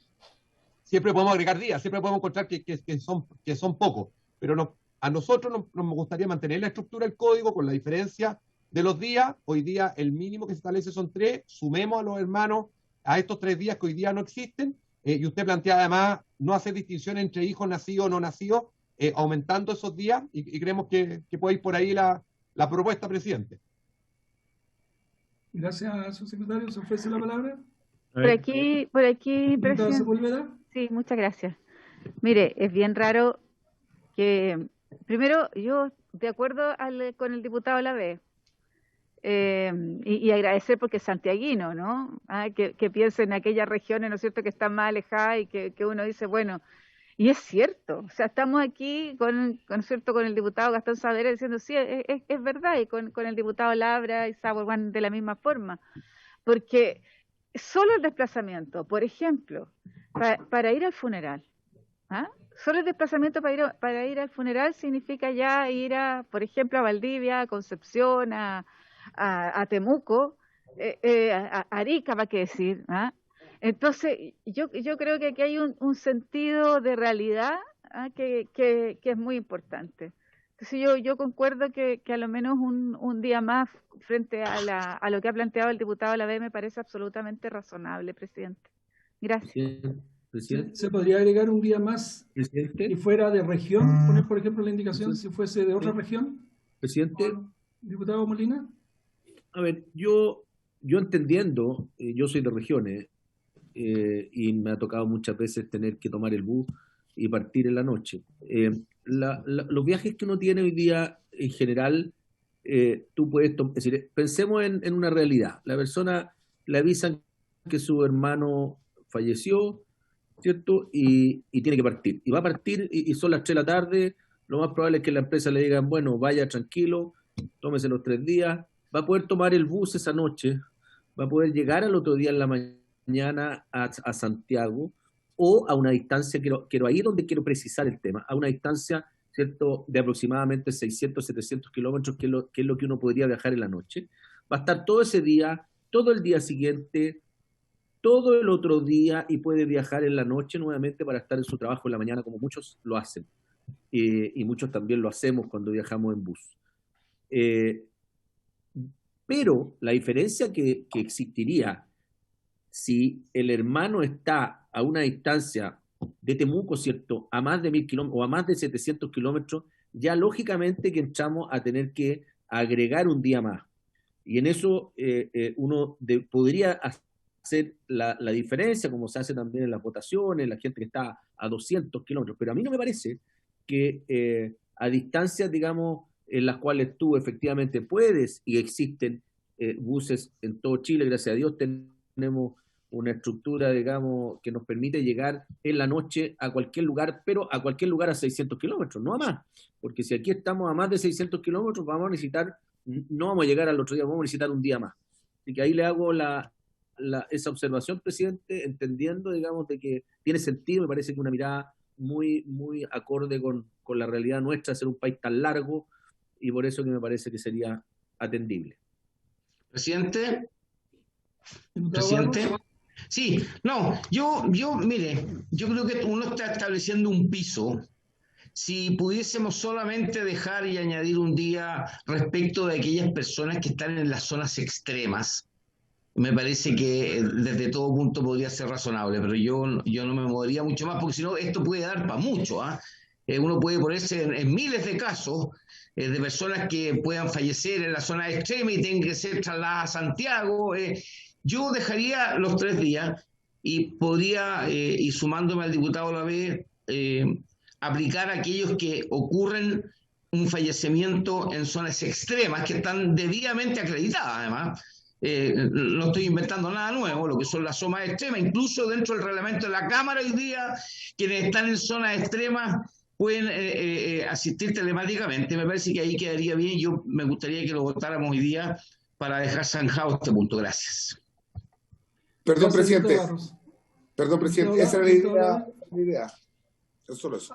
siempre podemos agregar días, siempre podemos encontrar que son pocos, pero a nosotros nos gustaría mantener la estructura del código con la diferencia de los días. Hoy día el mínimo que se establece son 3, sumemos a los hermanos a estos 3 días que hoy día no existen, y usted plantea además no hacer distinción entre hijos nacidos o no nacidos, aumentando esos días, y creemos que puede ir por ahí la propuesta, presidente. Gracias, subsecretario. ¿Se ofrece la palabra? Por aquí, presidente. Sí, muchas gracias. Mire, es bien raro que, primero, yo, de acuerdo con el diputado Lavé, y agradecer porque es santiaguino, ¿no? Que piense en aquellas regiones, ¿no es cierto?, que están más alejadas y que uno dice, bueno, y es cierto, o sea, estamos aquí ¿no es cierto?, con el diputado Gastón Saavedra diciendo, sí, es verdad, y con el diputado Labra y Sauerwan de la misma forma, porque solo el desplazamiento, por ejemplo, para ir al funeral, solo el desplazamiento para ir al funeral significa ya ir por ejemplo, a Valdivia, a Concepción, a Temuco, a Arica, ¿para qué decir? Entonces, yo creo que aquí hay un sentido de realidad que es muy importante. Entonces, yo concuerdo que a lo menos un día más frente a lo que ha planteado el diputado Lavé me parece absolutamente razonable, presidente. Gracias. Presidente. ¿Se podría agregar un día más y fuera de región? Poner, por ejemplo, la indicación si fuese de otra región. Presidente. Diputado Molina. A ver, yo entendiendo, yo soy de regiones y me ha tocado muchas veces tener que tomar el bus y partir en la noche. Los viajes que uno tiene hoy día, en general, tú puedes es decir, pensemos en una realidad. La persona le avisan que su hermano falleció, ¿cierto? Y tiene que partir. Y va a partir y son las 3 de la tarde. Lo más probable es que la empresa le digan, bueno, vaya tranquilo, tómese los 3 días. Va a poder tomar el bus esa noche, va a poder llegar al otro día en la mañana a Santiago o a una distancia, quiero ahí es donde quiero precisar el tema, a una distancia, ¿cierto?, de aproximadamente 600, 700 kilómetros, que es lo que uno podría viajar en la noche. Va a estar todo ese día, todo el día siguiente, todo el otro día y puede viajar en la noche nuevamente para estar en su trabajo en la mañana, como muchos lo hacen. Y muchos también lo hacemos cuando viajamos en bus. Pero la diferencia que existiría si el hermano está a una distancia de Temuco, ¿cierto?, a más de 1000 kilómetros o a más de 700 kilómetros, ya lógicamente que entramos a tener que agregar un día más. Y en eso uno podría hacer la diferencia, como se hace también en las votaciones, la gente que está a 200 kilómetros. Pero a mí no me parece que a distancias, digamos, en las cuales tú efectivamente puedes y existen buses en todo Chile, gracias a Dios tenemos una estructura, digamos, que nos permite llegar en la noche a cualquier lugar, pero a cualquier lugar a 600 kilómetros, no a más, porque si aquí estamos a más de 600 kilómetros vamos a necesitar, no vamos a llegar al otro día, vamos a necesitar un día más. Así que ahí le hago esa observación, presidente, entendiendo, digamos, de que tiene sentido, me parece que una mirada muy, muy acorde con la realidad nuestra, ser un país tan largo, y por eso que me parece que sería atendible. Presidente. Sí, no, mire, yo creo que uno está estableciendo un piso. Si pudiésemos solamente dejar y añadir un día respecto de aquellas personas que están en las zonas extremas, me parece que desde todo punto podría ser razonable, pero yo no me movería mucho más, porque si no, esto puede dar para mucho. Uno puede ponerse en miles de casos de personas que puedan fallecer en la zona extrema y tengan que ser trasladadas a Santiago. Yo dejaría los 3 días y podría, y sumándome al diputado Lavé, aplicar a aquellos que ocurren un fallecimiento en zonas extremas que están debidamente acreditadas, además. No estoy inventando nada nuevo, lo que son las zonas extremas, incluso dentro del reglamento de la Cámara hoy día, quienes están en zonas extremas pueden asistir telemáticamente. Me parece que ahí quedaría bien. Yo me gustaría que lo votáramos hoy día para dejar zanjado este punto. Gracias. Perdón, presidente. Esa era la idea. Es solo eso.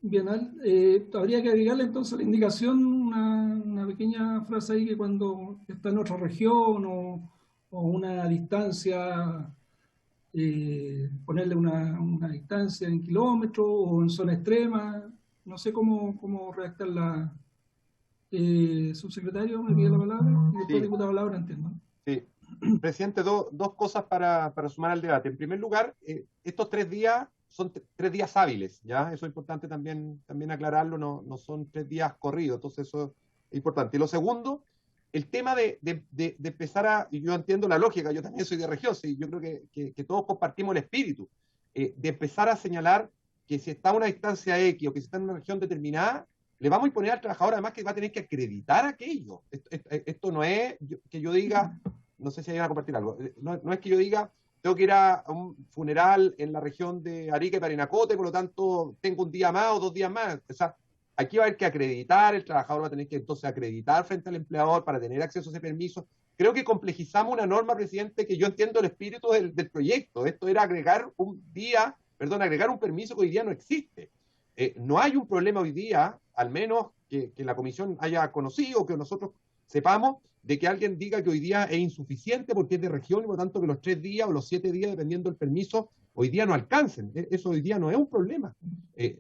Bien, habría que agregarle entonces a la indicación una pequeña frase ahí, que cuando está en otra región o una distancia, ponerle una distancia en kilómetros o en zona extrema. No sé cómo redactar subsecretario, me pide la palabra, y después Sí. diputado Laura, entiendo. Sí. Presidente, dos cosas para sumar al debate. En primer lugar, estos 3 días son 3 días hábiles, ¿ya? Eso es importante también aclararlo, no son 3 días corridos, entonces eso es importante. Y lo segundo, el tema de empezar y yo entiendo la lógica, yo también soy de región, sí, yo creo que todos compartimos el espíritu, de empezar a señalar que si está a una distancia X o que si está en una región determinada, le vamos a imponer al trabajador además que va a tener que acreditar aquello. Esto no es que yo diga, no sé si vayan a compartir algo, no es que yo diga, tengo que ir a un funeral en la región de Arica y Parinacota, por lo tanto tengo un día más o 2 días más. O sea, aquí va a haber que acreditar, el trabajador va a tener que entonces acreditar frente al empleador para tener acceso a ese permiso. Creo que complejizamos una norma, presidente, que yo entiendo el espíritu del proyecto. Esto era agregar un permiso que hoy día no existe. No hay un problema hoy día, al menos que la comisión haya conocido, que nosotros sepamos, de que alguien diga que hoy día es insuficiente porque es de región y por lo tanto que los 3 días o los 7 días, dependiendo del permiso, hoy día no alcancen. Eso hoy día no es un problema.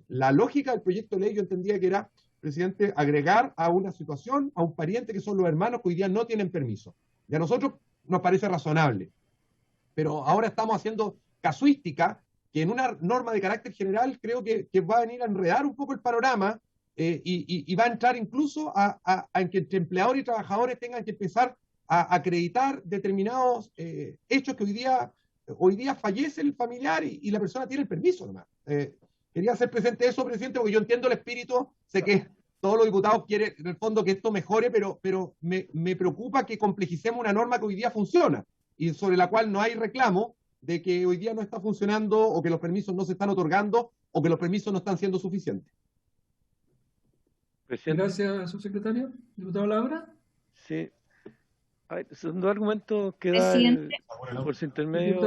La lógica del proyecto de ley yo entendía que era, presidente, agregar a una situación a un pariente que son los hermanos que hoy día no tienen permiso. Y a nosotros nos parece razonable. Pero ahora estamos haciendo casuística que en una norma de carácter general creo que va a venir a enredar un poco el panorama y va a entrar incluso a que entre empleadores y trabajadores tengan que empezar a acreditar determinados hechos que hoy día fallece el familiar y la persona tiene el permiso nomás. Quería hacer presente eso, presidente, porque yo entiendo el espíritu, sé que todos los diputados quieren en el fondo que esto mejore, pero me preocupa que complejicemos una norma que hoy día funciona y sobre la cual no hay reclamo de que hoy día no está funcionando o que los permisos no se están otorgando o que los permisos no están siendo suficientes. Presidente. Gracias, subsecretario. ¿Diputado Labra? Sí. Son 2 argumentos que da por su intermedio.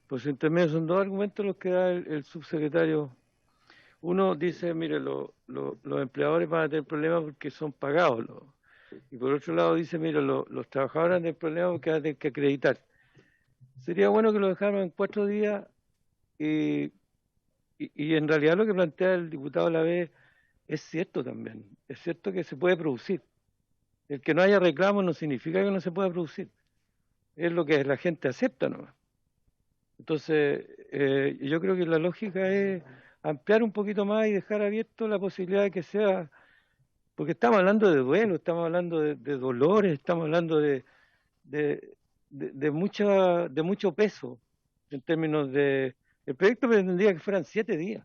Por su intermedio son 2 argumentos los que da el subsecretario. Uno dice, mire, los empleadores van a tener problemas porque son pagados. Y por otro lado dice, mire, los trabajadores van a tener problemas porque van a tener que acreditar. Sería bueno que lo dejaran en 4 días y en realidad lo que plantea el diputado Lavé es cierto también. Es cierto que se puede producir. El que no haya reclamos no significa que no se pueda producir. Es lo que la gente acepta nomás. Entonces, yo creo que la lógica es ampliar un poquito más y dejar abierto la posibilidad de que sea, porque estamos hablando de duelo, estamos hablando de dolores, estamos hablando de mucho peso en términos de... El proyecto pretendía que fueran 7 días.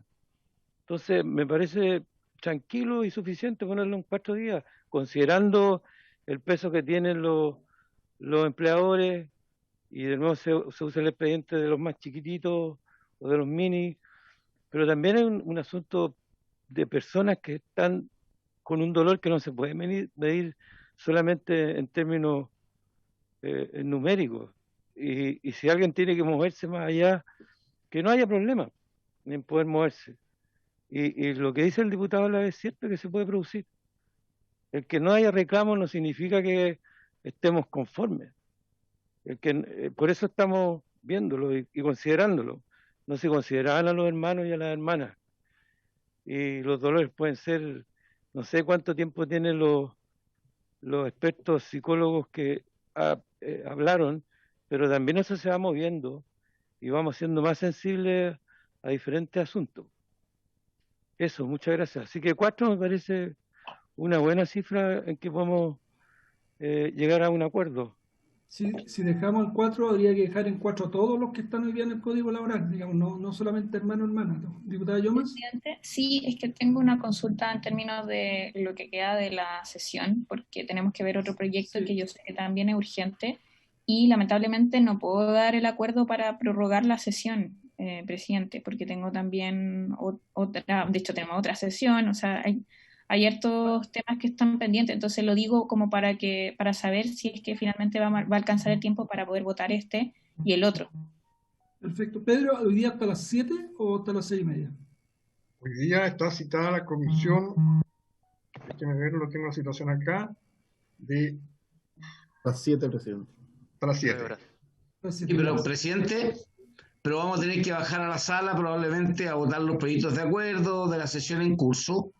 Entonces, me parece tranquilo y suficiente ponerlo en 4 días, considerando el peso que tienen los empleadores, y de nuevo se usa el expediente de los más chiquititos o de los mini, pero también es un asunto de personas que están con un dolor que no se puede medir solamente en términos numéricos. Y si alguien tiene que moverse más allá, que no haya problema en poder moverse. Y lo que dice el diputado es cierto, que se puede producir. El que no haya reclamo no significa que estemos conformes. Por eso estamos viéndolo y considerándolo. No se consideraban a los hermanos y a las hermanas. Y los dolores pueden ser, no sé cuánto tiempo tienen los expertos psicólogos que hablaron, pero también eso se va moviendo y vamos siendo más sensibles a diferentes asuntos. Eso, muchas gracias. Así que 4 me parece una buena cifra en que podemos llegar a un acuerdo. Si dejamos el 4, habría que dejar en 4 todos los que están hoy día en el Código Laboral, digamos, no solamente hermano-hermana. Diputada Yomas. Sí, es que tengo una consulta en términos de lo que queda de la sesión, porque tenemos que ver otro proyecto que yo sé que también es urgente, y lamentablemente no puedo dar el acuerdo para prorrogar la sesión, presidente, porque tengo también otra, de hecho tenemos otra sesión, o sea, hay hartos temas que están pendientes, entonces lo digo como para saber si es que finalmente va a alcanzar el tiempo para poder votar este y el otro. Perfecto. Pedro, ¿hoy día hasta las 7 o hasta las 6:30? Hoy día está citada la comisión, déjeme ver, lo tengo la situación acá, de... Las 7, presidente. Hasta las 7. Sí, pero, presidente, pero vamos a tener que bajar a la sala probablemente a votar los proyectos de acuerdo de la sesión en curso.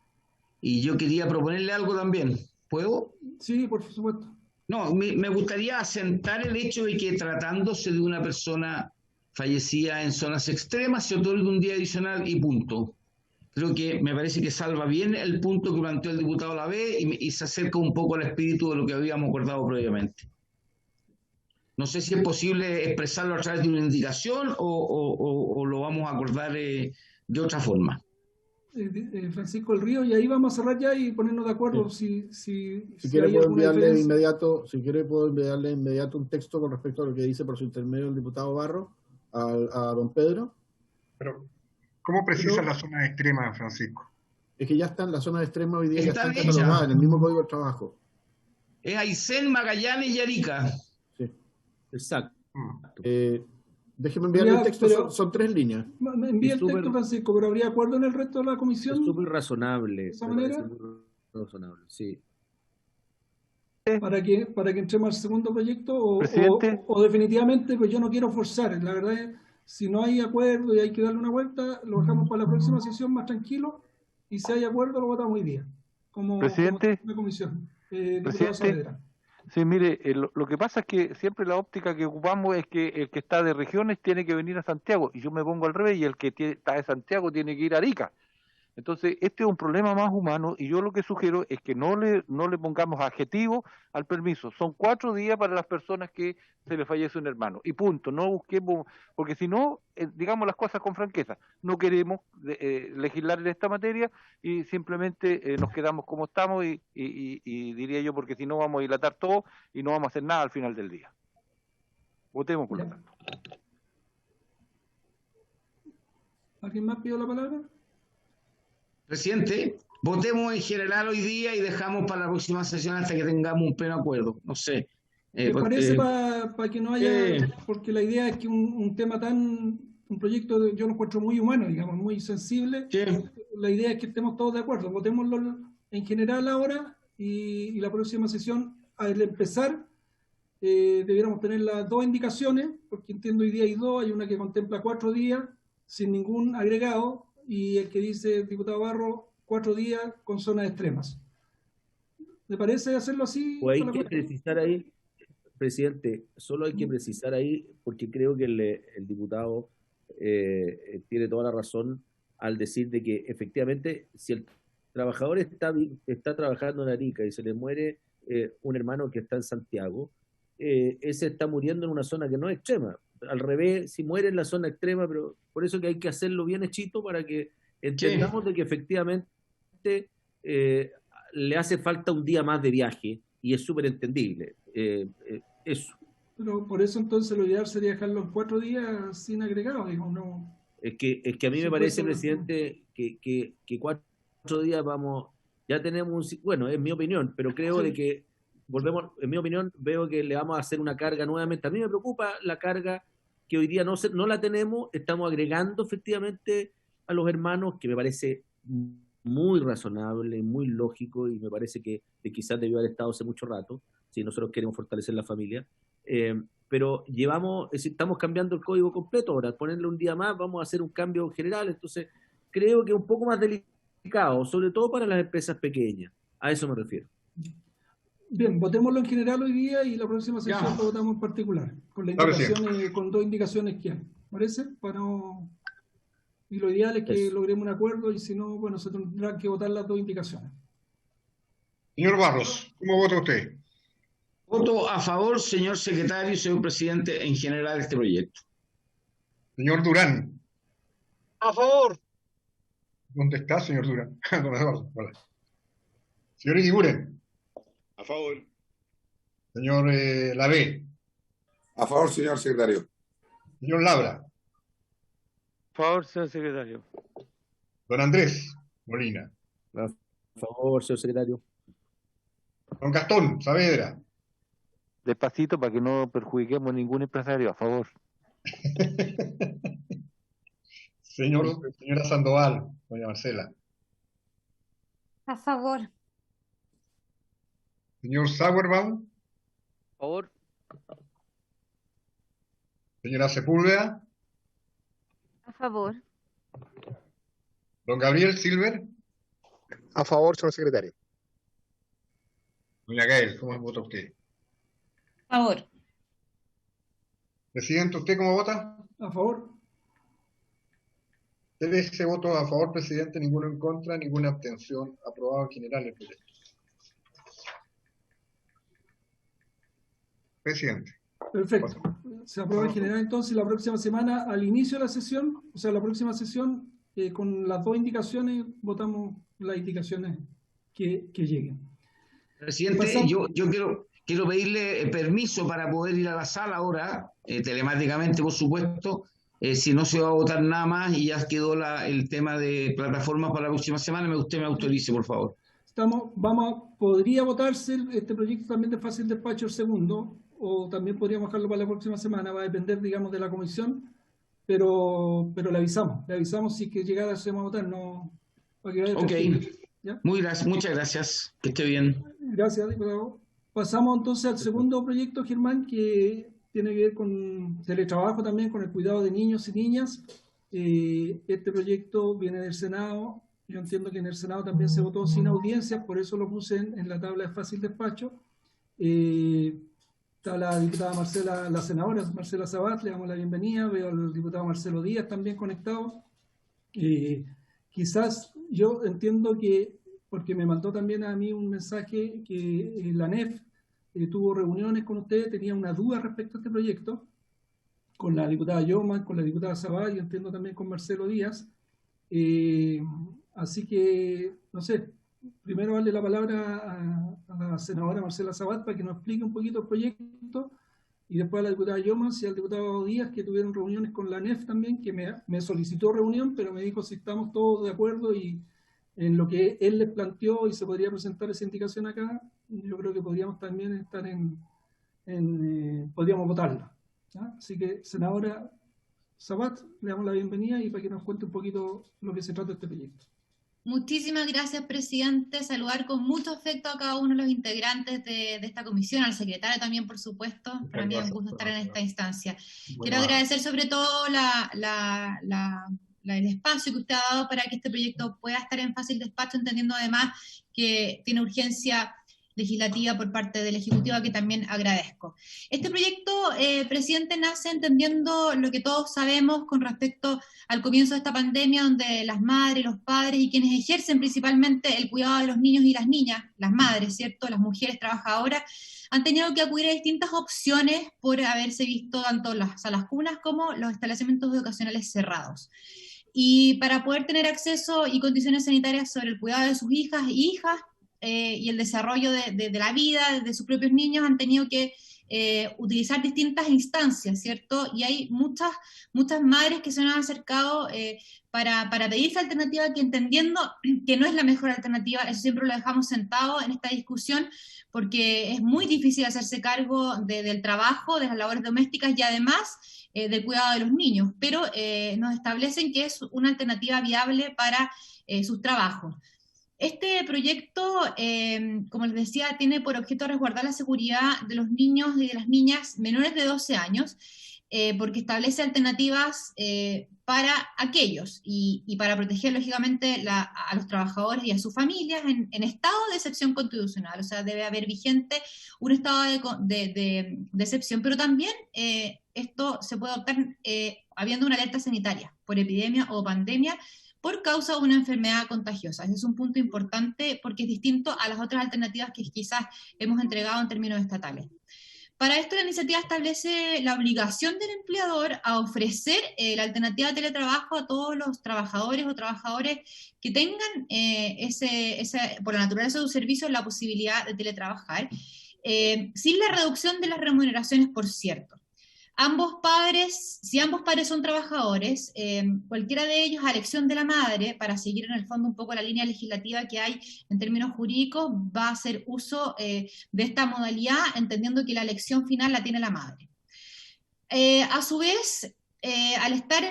Y yo quería proponerle algo también. ¿Puedo? Sí, por supuesto. No, me gustaría asentar el hecho de que tratándose de una persona fallecida en zonas extremas se otorgue un día adicional y punto. Creo que me parece que salva bien el punto que planteó el diputado Lavé y se acerca un poco al espíritu de lo que habíamos acordado previamente. No sé si es posible expresarlo a través de una indicación o lo vamos a acordar de otra forma. Francisco del Río, y ahí vamos a cerrar ya y ponernos de acuerdo si quiere puedo enviarle de inmediato, un texto con respecto a lo que dice por su intermedio el diputado Barro a don Pedro. Pero, ¿cómo precisa la zona extrema, Francisco? Es que ya está en la zona extrema hoy día, ya Está está catalogada en el mismo Código del Trabajo. Es Aysén, Magallanes y Arica. Sí. Exacto. Déjeme enviarle el texto, son 3 líneas. Me envía el texto, Francisco, pero ¿habría acuerdo en el resto de la comisión? Es súper razonable. ¿De esa manera? Razonable, sí. Para que entremos al segundo proyecto o definitivamente, pues yo no quiero forzar. La verdad es, si no hay acuerdo y hay que darle una vuelta, lo dejamos para la próxima sesión más tranquilo, y si hay acuerdo lo votamos hoy día. Presidente. Como comisión. Presidente. Sí, mire, lo que pasa es que siempre la óptica que ocupamos es que el que está de regiones tiene que venir a Santiago, y yo me pongo al revés, y el que está de Santiago tiene que ir a Arica. Entonces, este es un problema más humano, y yo lo que sugiero es que no le pongamos adjetivo al permiso. Son 4 días para las personas que se les fallece un hermano, y punto. No busquemos, porque si no, digamos las cosas con franqueza, no queremos legislar en esta materia, y simplemente nos quedamos como estamos, y diría yo, porque si no vamos a dilatar todo, y no vamos a hacer nada al final del día. Votemos por lo tanto. ¿Alguien más pidió la palabra? Presidente, votemos en general hoy día y dejamos para la próxima sesión hasta que tengamos un pleno acuerdo. No sé. Me parece para que no haya, porque la idea es que un tema un proyecto yo lo encuentro muy humano, digamos, muy sensible. La idea es que estemos todos de acuerdo. Votémoslo en general ahora y la próxima sesión, al empezar, debiéramos tener las 2 indicaciones, porque entiendo hoy día hay 2, hay una que contempla 4 días sin ningún agregado, y el que dice el diputado Barro, 4 días con zonas extremas. ¿Le parece hacerlo así? Pues hay que precisar ahí, presidente, solo hay que precisar ahí, porque creo que el diputado tiene toda la razón al decir de que efectivamente si el trabajador está trabajando en Arica y se le muere un hermano que está en Santiago, ese está muriendo en una zona que no es extrema. Al revés, si muere en la zona extrema, pero por eso que hay que hacerlo bien hechito para que entendamos de que efectivamente le hace falta un día más de viaje, y es súper entendible. Eso. Pero por eso entonces lo ideal sería dejarlo en 4 días sin agregado, digo, no. Es que a mí me parece, presidente, que 4 días ya tenemos bueno, es mi opinión, pero creo de que en mi opinión, veo que le vamos a hacer una carga nuevamente. A mí me preocupa la carga que hoy día no la tenemos, estamos agregando efectivamente a los hermanos, que me parece muy razonable, muy lógico, y me parece que quizás debió haber estado hace mucho rato, si nosotros queremos fortalecer la familia. Pero estamos cambiando el código completo ahora, ponerle un día más, vamos a hacer un cambio general, entonces creo que es un poco más delicado, sobre todo para las empresas pequeñas, a eso me refiero. Bien, votémoslo en general hoy día y la próxima sesión lo votamos en particular, con la indicación, con 2 indicaciones que hay. ¿Parece? Y lo ideal es que logremos un acuerdo, y si no, bueno, se tendrán que votar las 2 indicaciones. Señor Barros, ¿cómo vota usted? Voto a favor, señor secretario y señor presidente, en general este proyecto. Señor Durán. A favor. ¿Dónde está, señor Durán? Don Eduardo, vale. Señor Iguiguren. A favor. Señor Lavé. A favor, señor secretario. Señor Labra. A favor, señor secretario. Don Andrés Molina. A favor, señor secretario. Don Gastón Saavedra. Despacito para que no perjudiquemos a ningún empresario, a favor. Señora Sandoval, doña Marcela. A favor. Señor Sauerbaum. A favor. Señora Sepúlveda. A favor. Don Gabriel Silver. A favor, señor secretario. Doña Gael, ¿cómo vota usted? A favor. Presidente, ¿usted cómo vota? A favor. Ese voto a favor, presidente, ninguno en contra, ninguna abstención. Aprobado en general el proyecto. Presidente. Perfecto. Se aprueba en general entonces la próxima semana, al inicio de la sesión, o sea, la próxima sesión, con las dos indicaciones votamos las indicaciones que lleguen. Presidente, yo quiero pedirle permiso para poder ir a la sala ahora, telemáticamente por supuesto, si no se va a votar nada más y ya quedó el tema de plataformas para la próxima semana, usted me autorice, por favor. Podría votarse este proyecto también de fácil despacho el segundo, o también podríamos dejarlo para la próxima semana, va a depender, digamos, de la comisión, pero le avisamos si que llegara se va a votar, no. Para que vaya muchas gracias, que esté bien. Gracias, diputado. Pasamos entonces al segundo proyecto, Germán, que tiene que ver con teletrabajo también, con el cuidado de niños y niñas. Este proyecto viene del Senado. Yo entiendo que en el Senado también se votó sin audiencias, por eso lo puse en la tabla de fácil despacho. Está la diputada la senadora Marcela Sabat, le damos la bienvenida. Veo al diputado Marcelo Díaz también conectado. Quizás yo entiendo que, porque me mandó también a mí un mensaje que la ANEF tuvo reuniones con ustedes, tenía una duda respecto a este proyecto, con la diputada Yoman, con la diputada Sabat y entiendo también con Marcelo Díaz. Así que, no sé, primero darle la palabra a la senadora Marcela Sabat para que nos explique un poquito el proyecto, y después a la diputada Yomas y al diputado Díaz, que tuvieron reuniones con la ANEF también, que me solicitó reunión, pero me dijo si estamos todos de acuerdo y en lo que él les planteó y se podría presentar esa indicación acá, yo creo que podríamos también estar podríamos votarla. ¿Ya? Así que, senadora Sabat, le damos la bienvenida y para que nos cuente un poquito lo que se trata de este proyecto. Muchísimas gracias, presidente. Saludar con mucho afecto a cada uno de los integrantes de esta comisión, al secretario también, por supuesto. Para mí es un gusto estar en esta instancia. Quiero agradecer sobre todo el espacio que usted ha dado para que este proyecto pueda estar en fácil despacho, entendiendo además que tiene urgencia legislativa por parte del Ejecutivo, a que también agradezco. Este proyecto, presidente, nace entendiendo lo que todos sabemos con respecto al comienzo de esta pandemia, donde las madres, los padres y quienes ejercen principalmente el cuidado de los niños y las niñas, las madres, ¿cierto?, las mujeres trabajadoras, han tenido que acudir a distintas opciones por haberse visto tanto las salas cunas como los establecimientos educacionales cerrados. Y para poder tener acceso y condiciones sanitarias sobre el cuidado de sus hijas y hijas, y el desarrollo de la vida de sus propios niños, han tenido que utilizar distintas instancias, ¿cierto? Y hay muchas madres que se nos han acercado para pedir esa alternativa, que entendiendo que no es la mejor alternativa, eso siempre lo dejamos sentado en esta discusión, porque es muy difícil hacerse cargo del trabajo, de las labores domésticas y además del cuidado de los niños, pero nos establecen que es una alternativa viable para sus trabajos. Este proyecto, como les decía, tiene por objeto resguardar la seguridad de los niños y de las niñas menores de 12 años, porque establece alternativas para aquellos y para proteger, lógicamente, a los trabajadores y a sus familias en estado de excepción constitucional. O sea, debe haber vigente un estado de excepción, pero también esto se puede optar habiendo una alerta sanitaria por epidemia o pandemia, por causa de una enfermedad contagiosa. Ese es un punto importante porque es distinto a las otras alternativas que quizás hemos entregado en términos estatales. Para esto, la iniciativa establece la obligación del empleador a ofrecer la alternativa de teletrabajo a todos los trabajadores o trabajadores que tengan por la naturaleza de su servicio, la posibilidad de teletrabajar, sin la reducción de las remuneraciones, por cierto. Si ambos padres son trabajadores, cualquiera de ellos, a elección de la madre, para seguir en el fondo un poco la línea legislativa que hay en términos jurídicos, va a hacer uso de esta modalidad, entendiendo que la elección final la tiene la madre. A su vez, al estar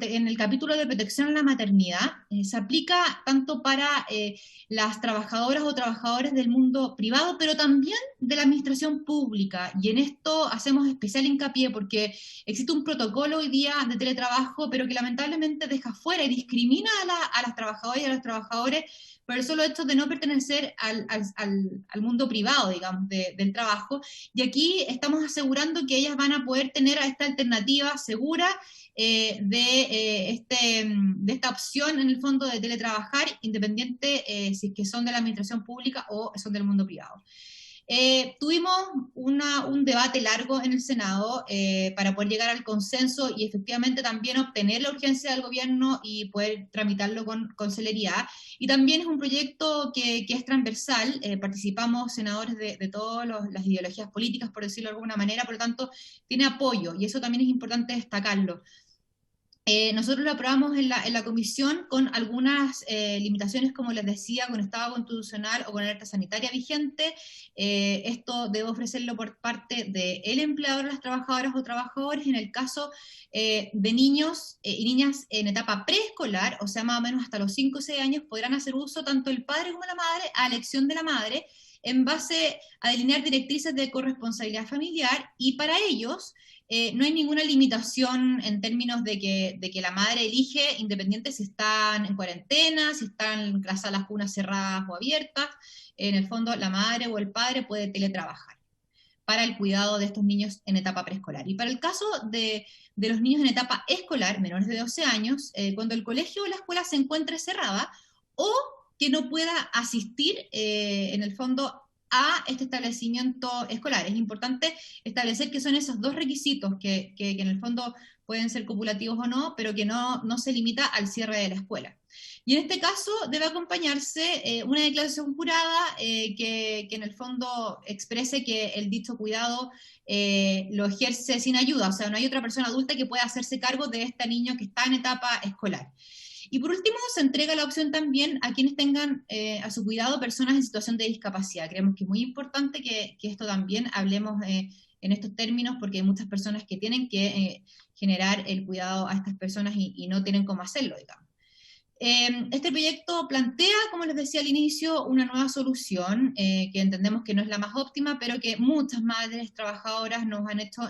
en el capítulo de protección a la maternidad, se aplica tanto para las trabajadoras o trabajadores del mundo privado, pero también de la administración pública, y en esto hacemos especial hincapié porque existe un protocolo hoy día de teletrabajo, pero que lamentablemente deja fuera y discrimina a las trabajadoras y a los trabajadores por el solo hecho de no pertenecer al mundo privado, digamos, del trabajo, y aquí estamos asegurando que ellas van a poder tener esta alternativa segura de esta opción, en el fondo, de teletrabajar, independiente si es que son de la administración pública o son del mundo privado. Tuvimos un debate largo en el Senado para poder llegar al consenso y efectivamente también obtener la urgencia del gobierno y poder tramitarlo con celeridad. Y también es un proyecto que es transversal, participamos senadores de todas las ideologías políticas, por decirlo de alguna manera, por lo tanto tiene apoyo y eso también es importante destacarlo. Nosotros lo aprobamos en la comisión con algunas limitaciones, como les decía, con estado constitucional o con alerta sanitaria vigente. Esto debe ofrecerlo por parte del empleador a las trabajadoras o trabajadores en el caso de niños y niñas en etapa preescolar, o sea, más o menos hasta los 5 o 6 años, podrán hacer uso tanto el padre como la madre, a elección de la madre, en base a delinear directrices de corresponsabilidad familiar, y para ellos no hay ninguna limitación en términos de que la madre elige, independiente si están en cuarentena, si están las salas cunas cerradas o abiertas. En el fondo, la madre o el padre puede teletrabajar para el cuidado de estos niños en etapa preescolar. Y para el caso de los niños en etapa escolar, menores de 12 años, cuando el colegio o la escuela se encuentre cerrada o que no pueda asistir, en el fondo, a este establecimiento escolar. Es importante establecer que son esos dos requisitos que en el fondo pueden ser copulativos o no, pero que no se limita al cierre de la escuela. Y en este caso debe acompañarse una declaración jurada que en el fondo exprese que el dicho cuidado lo ejerce sin ayuda, o sea, no hay otra persona adulta que pueda hacerse cargo de este niño que está en etapa escolar. Y por último, se entrega la opción también a quienes tengan a su cuidado personas en situación de discapacidad. Creemos que es muy importante que esto también hablemos en estos términos, porque hay muchas personas que tienen que generar el cuidado a estas personas y no tienen cómo hacerlo, digamos. Este proyecto plantea, como les decía al inicio, una nueva solución que entendemos que no es la más óptima, pero que muchas madres trabajadoras nos han hecho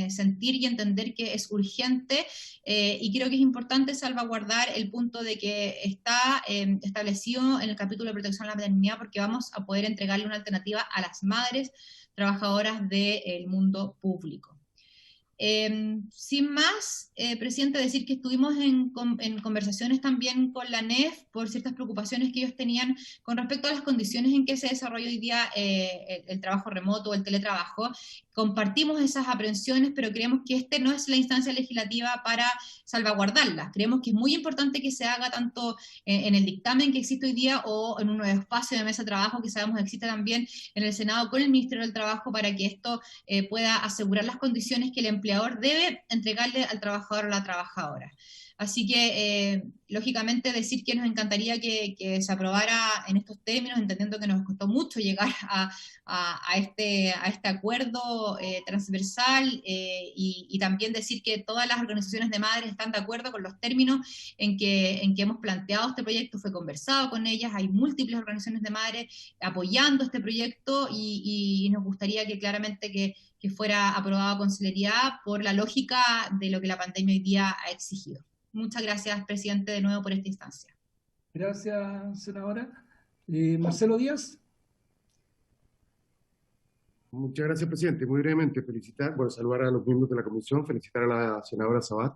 sentir y entender que es urgente, y creo que es importante salvaguardar el punto de que está establecido en el capítulo de protección a la maternidad, porque vamos a poder entregarle una alternativa a las madres trabajadoras del mundo público. Sin más, presidente, decir que estuvimos en conversaciones también con la ANEF por ciertas preocupaciones que ellos tenían con respecto a las condiciones en que se desarrolla hoy día el trabajo remoto o el teletrabajo. Compartimos esas aprensiones, pero creemos que este no es la instancia legislativa para salvaguardarlas. Creemos que es muy importante que se haga tanto en el dictamen que existe hoy día o en un nuevo espacio de mesa de trabajo que sabemos existe también en el Senado con el Ministerio del Trabajo, para que esto pueda asegurar las condiciones que el empleador debe entregarle al trabajador o a la trabajadora. Así que, lógicamente, decir que nos encantaría que se aprobara en estos términos, entendiendo que nos costó mucho llegar a este acuerdo transversal, y también decir que todas las organizaciones de madres están de acuerdo con los términos en que hemos planteado este proyecto. Fue conversado con ellas, hay múltiples organizaciones de madres apoyando este proyecto, y nos gustaría que claramente que fuera aprobado con celeridad por la lógica de lo que la pandemia hoy día ha exigido. Muchas gracias, presidente, de nuevo por esta instancia. Gracias, senadora. Marcelo Díaz. Muchas gracias, presidente. Muy brevemente, saludar a los miembros de la comisión, felicitar a la senadora Sabat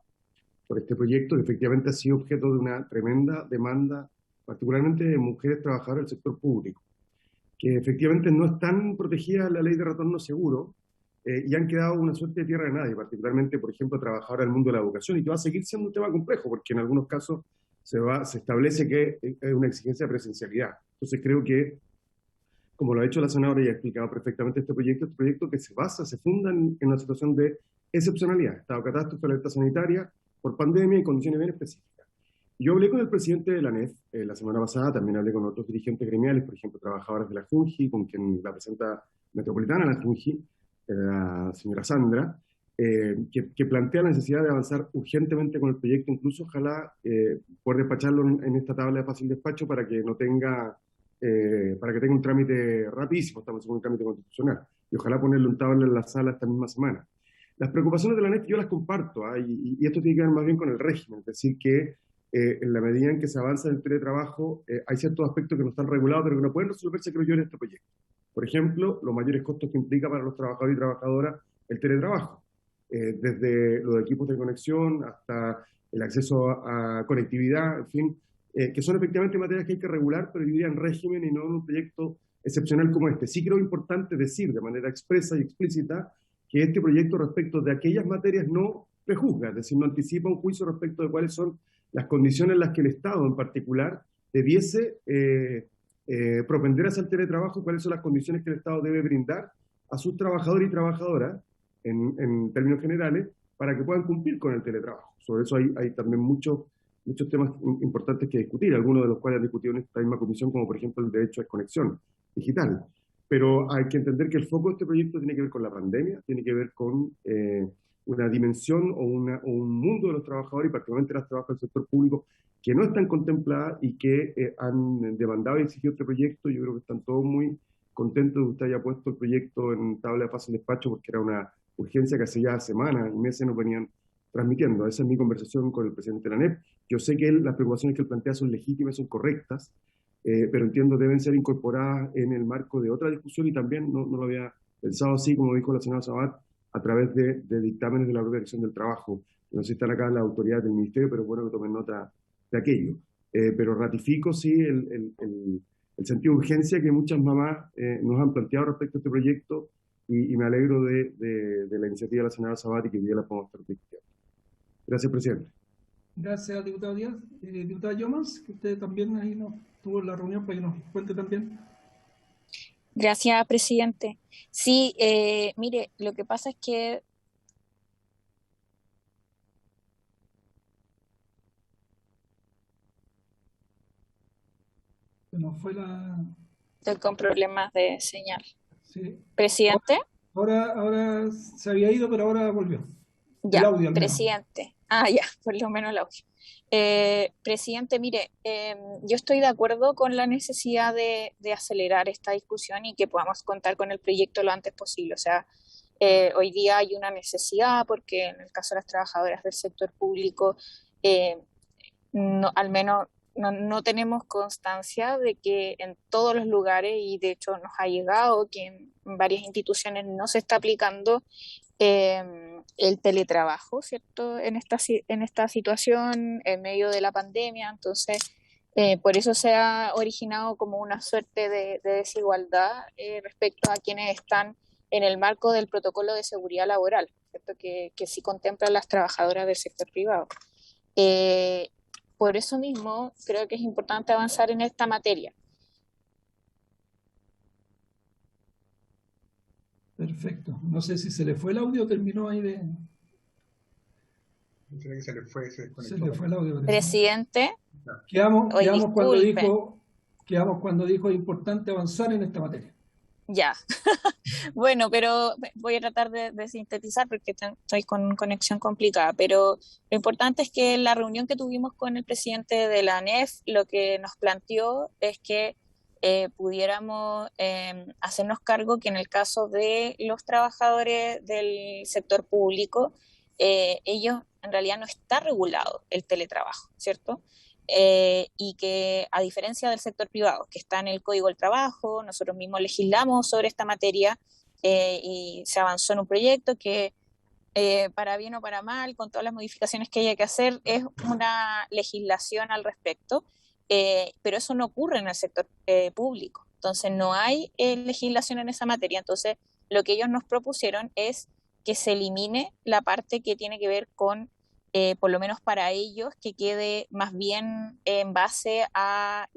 por este proyecto, que efectivamente ha sido objeto de una tremenda demanda, particularmente de mujeres trabajadoras del sector público, que efectivamente no están protegidas en la ley de retorno seguro, y han quedado una suerte de tierra de nadie, particularmente, por ejemplo, trabajadoras del mundo de la educación, y que va a seguir siendo un tema complejo, porque en algunos casos se establece que es una exigencia de presencialidad. Entonces creo que, como lo ha hecho la senadora y ha explicado perfectamente este proyecto que se funda en una situación de excepcionalidad, estado de catástrofe, alerta sanitaria, por pandemia y condiciones bien específicas. Yo hablé con el presidente de la ANEF la semana pasada, también hablé con otros dirigentes gremiales, por ejemplo, trabajadoras de la FUNGI, con quien la presenta metropolitana la FUNGI, la señora Sandra, que plantea la necesidad de avanzar urgentemente con el proyecto, incluso ojalá poder despacharlo en esta tabla de fácil despacho para que tenga un trámite rapidísimo. Estamos en un trámite constitucional, y ojalá ponerlo en tabla en la sala esta misma semana. Las preocupaciones de la ANEF yo las comparto, y esto tiene que ver más bien con el régimen, es decir, que en la medida en que se avanza en el teletrabajo, hay ciertos aspectos que no están regulados, pero que no pueden resolverse, creo yo, en este proyecto. Por ejemplo, los mayores costos que implica para los trabajadores y trabajadoras el teletrabajo, desde los equipos de conexión hasta el acceso a conectividad, en fin, que son efectivamente materias que hay que regular, pero yo diría en régimen y no en un proyecto excepcional como este. Sí creo importante decir de manera expresa y explícita que este proyecto respecto de aquellas materias no prejuzga, es decir, no anticipa un juicio respecto de cuáles son las condiciones en las que el Estado en particular debiese propender hacia el teletrabajo, cuáles son las condiciones que el Estado debe brindar a sus trabajadores y trabajadoras, en términos generales, para que puedan cumplir con el teletrabajo. Sobre eso hay también muchos temas importantes que discutir, algunos de los cuales han discutido en esta misma comisión, como por ejemplo el derecho a desconexión digital. Pero hay que entender que el foco de este proyecto tiene que ver con la pandemia, tiene que ver con una dimensión o un mundo de los trabajadores, y particularmente las trabajadoras del sector público, que no están contempladas y que han demandado y exigido este proyecto. Yo creo que están todos muy contentos de que usted haya puesto el proyecto en tabla de fácil despacho, porque era una urgencia que hace ya semanas y meses nos venían transmitiendo. Esa es mi conversación con el presidente de la ANEP. Yo sé que las preocupaciones que él plantea son legítimas, son correctas, pero entiendo deben ser incorporadas en el marco de otra discusión, y también no lo había pensado así, como dijo la señora Sabat, a través de dictámenes de la propia Dirección del Trabajo. No sé si están acá las autoridades del Ministerio, pero es bueno que tomen nota de aquello. Pero ratifico, sí, el sentido de urgencia que muchas mamás nos han planteado respecto a este proyecto, y me alegro de la iniciativa de la señora Sabat y que hoy día la podemos estar discutiendo. Gracias, presidente. Gracias, diputado Díaz. Diputada Llomas, que usted también ahí no estuvo en la reunión, para que nos cuente también. Gracias, presidente. Sí, mire, lo que pasa es que se nos fue la... estoy con problemas de señal. Sí. ¿Presidente? Ahora se había ido, pero ahora volvió. Ya, el audio, presidente. Ya, por lo menos el audio. Presidente, mire, yo estoy de acuerdo con la necesidad de acelerar esta discusión y que podamos contar con el proyecto lo antes posible. O sea, hoy día hay una necesidad porque en el caso de las trabajadoras del sector público, al menos no tenemos constancia de que en todos los lugares, y de hecho nos ha llegado que en varias instituciones no se está aplicando el teletrabajo, ¿cierto? En esta situación, en medio de la pandemia. Entonces, por eso se ha originado como una suerte de desigualdad respecto a quienes están en el marco del protocolo de seguridad laboral, ¿cierto? Que sí contempla a las trabajadoras del sector privado. Por eso mismo creo que es importante avanzar en esta materia. Perfecto. No sé si se le fue el audio o terminó ahí de... Creo que se le fue el audio. Presidente. Quedamos cuando dijo es importante avanzar en esta materia. Ya. Bueno, pero voy a tratar de sintetizar porque estoy con conexión complicada, pero lo importante es que en la reunión que tuvimos con el presidente de la ANEF, lo que nos planteó es que pudiéramos hacernos cargo que en el caso de los trabajadores del sector público, ellos en realidad no está regulado el teletrabajo, ¿cierto? Y que a diferencia del sector privado, que está en el Código del Trabajo, nosotros mismos legislamos sobre esta materia y se avanzó en un proyecto que para bien o para mal, con todas las modificaciones que haya que hacer, es una legislación al respecto, pero eso no ocurre en el sector público. Entonces no hay legislación en esa materia. Entonces lo que ellos nos propusieron es que se elimine la parte que tiene que ver con por lo menos para ellos, que quede más bien en base a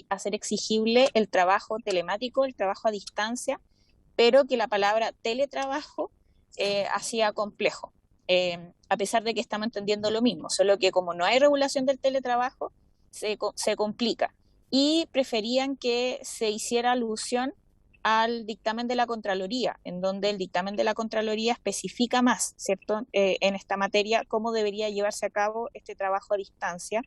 hacer exigible el trabajo telemático, el trabajo a distancia, pero que la palabra teletrabajo hacía complejo, a pesar de que estamos entendiendo lo mismo, solo que como no hay regulación del teletrabajo, se complica. Y preferían que se hiciera alusión al dictamen de la Contraloría, en donde el dictamen de la Contraloría especifica más, ¿cierto?, en esta materia, cómo debería llevarse a cabo este trabajo a distancia,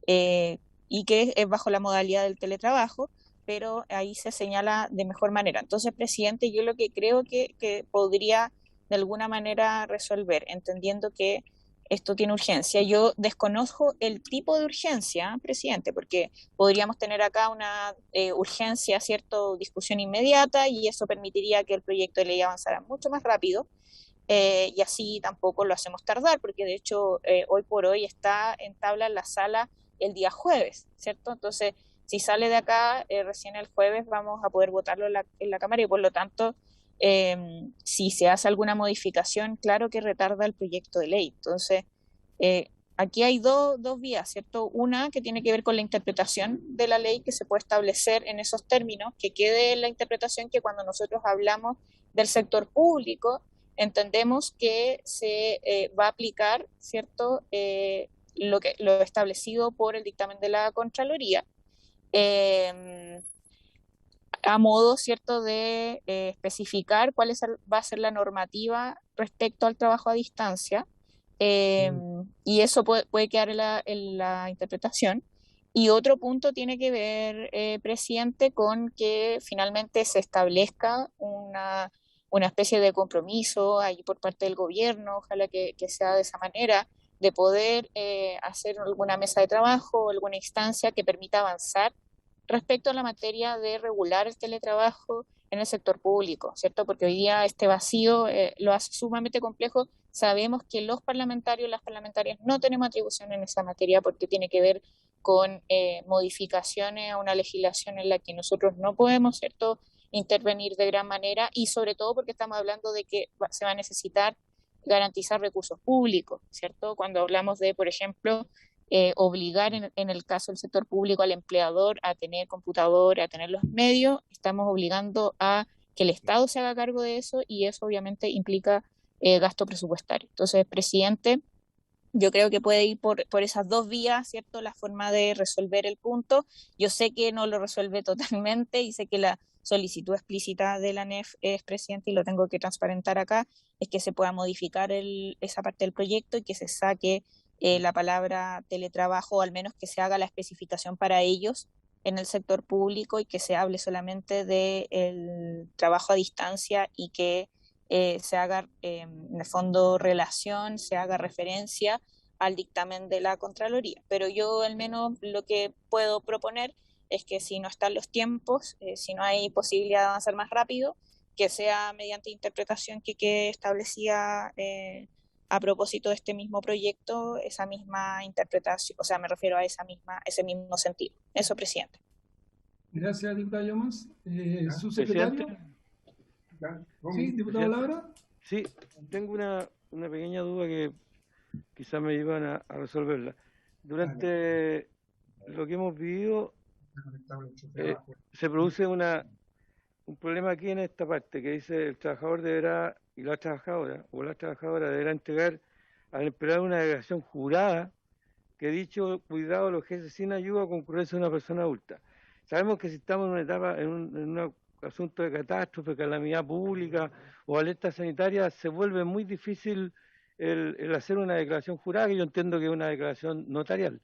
y que es bajo la modalidad del teletrabajo, pero ahí se señala de mejor manera. Entonces, presidente, yo lo que creo que podría de alguna manera resolver, entendiendo que esto tiene urgencia. Yo desconozco el tipo de urgencia, presidente, porque podríamos tener acá una urgencia, ¿cierto?, discusión inmediata, y eso permitiría que el proyecto de ley avanzara mucho más rápido, y así tampoco lo hacemos tardar, porque de hecho hoy por hoy está en tabla en la sala el día jueves, ¿cierto? Entonces, Si sale de acá, recién el jueves vamos a poder votarlo en la Cámara y por lo tanto, si se hace alguna modificación, claro que retarda el proyecto de ley. Entonces, aquí hay dos vías, ¿cierto? Una que tiene que ver con la interpretación de la ley que se puede establecer en esos términos, que quede la interpretación que cuando nosotros hablamos del sector público, entendemos que se va a aplicar, ¿cierto?, lo establecido por el dictamen de la Contraloría, a modo, ¿cierto?, de especificar cuál va a ser la normativa respecto al trabajo a distancia, y eso puede quedar en la interpretación. Y otro punto tiene que ver, presidente, con que finalmente se establezca una especie de compromiso ahí por parte del gobierno, ojalá que sea de esa manera, de poder hacer alguna mesa de trabajo, alguna instancia que permita avanzar respecto a la materia de regular el teletrabajo en el sector público, ¿cierto? Porque hoy día este vacío lo hace sumamente complejo. Sabemos que los parlamentarios, las parlamentarias no tenemos atribución en esa materia porque tiene que ver con modificaciones a una legislación en la que nosotros no podemos, ¿cierto?, intervenir de gran manera, y sobre todo porque estamos hablando de que se va a necesitar garantizar recursos públicos, ¿cierto? Cuando hablamos de, por ejemplo, obligar en el caso del sector público al empleador a tener computadora, a tener los medios, estamos obligando a que el Estado se haga cargo de eso, y eso obviamente implica gasto presupuestario. Entonces, presidente, yo creo que puede ir por esas dos vías, ¿cierto?, la forma de resolver el punto. Yo sé que no lo resuelve totalmente y sé que la solicitud explícita de la ANEF es, presidente, y lo tengo que transparentar acá, es que se pueda modificar esa parte del proyecto y que se saque la palabra teletrabajo, o al menos que se haga la especificación para ellos en el sector público y que se hable solamente del trabajo a distancia, y que se haga en el fondo relación, se haga referencia al dictamen de la Contraloría. Pero yo al menos lo que puedo proponer es que si no están los tiempos, si no hay posibilidad de avanzar más rápido, que sea mediante interpretación que quede establecida a propósito de este mismo proyecto, esa misma interpretación, o sea, me refiero a ese mismo sentido. Eso, presidente. Gracias, diputado Llomas. ¿Subsecretario? Sí, diputado Labra. Sí, tengo una pequeña duda que quizás me llevan a resolverla. Durante lo que hemos vivido, se produce un problema aquí en esta parte, que dice el trabajador deberá, y la trabajadora o la trabajadora deberá entregar al empleador una declaración jurada que dicho cuidado lo ejerce sin ayuda o concurrencia de una persona adulta. Sabemos que si estamos en una etapa, en un asunto de catástrofe, calamidad pública o alerta sanitaria, se vuelve muy difícil el hacer una declaración jurada, que yo entiendo que es una declaración notarial.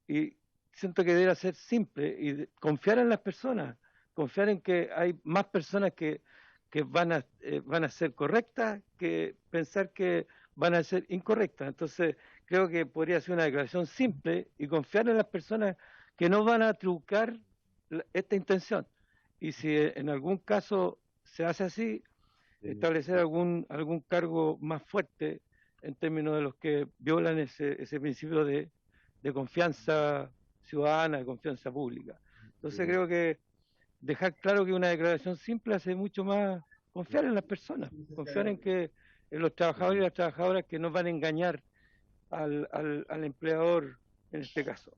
Y siento que debe ser simple y confiar en las personas, confiar en que hay más personas que van a ser correctas que pensar que van a ser incorrectas. Entonces, creo que podría ser una declaración simple y confiar en las personas que no van a trucar esta intención. Y si en algún caso se hace así, establecer algún cargo más fuerte en términos de los que violan ese principio de confianza ciudadana, de confianza pública. Entonces creo que dejar claro que una declaración simple hace mucho más confiar en las personas, confiar en los trabajadores y las trabajadoras que no van a engañar al empleador en este caso.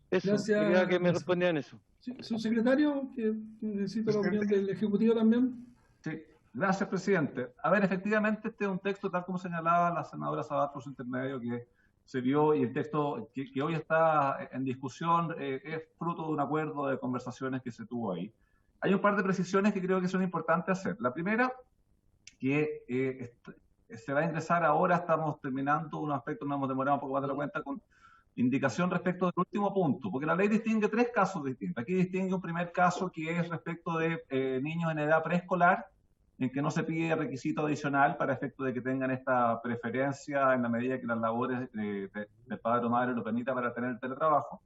Eso, quería que me respondieran eso. Sí, subsecretario, que necesito la opinión del Ejecutivo también. Sí, gracias, presidente. A ver, efectivamente, este es un texto, tal como señalaba la senadora Sabat por su intermedio, que se vio, y el texto que hoy está en discusión es fruto de un acuerdo de conversaciones que se tuvo ahí. Hay un par de precisiones que creo que son importantes hacer. La primera, que se va a ingresar ahora, estamos terminando un aspecto, nos hemos demorado un poco más de la cuenta, con indicación respecto del último punto, porque la ley distingue tres casos distintos. Aquí distingue un primer caso que es respecto de niños en edad preescolar, en que no se pide requisito adicional para efecto de que tengan esta preferencia en la medida que las labores del padre o madre lo permitan para tener el teletrabajo.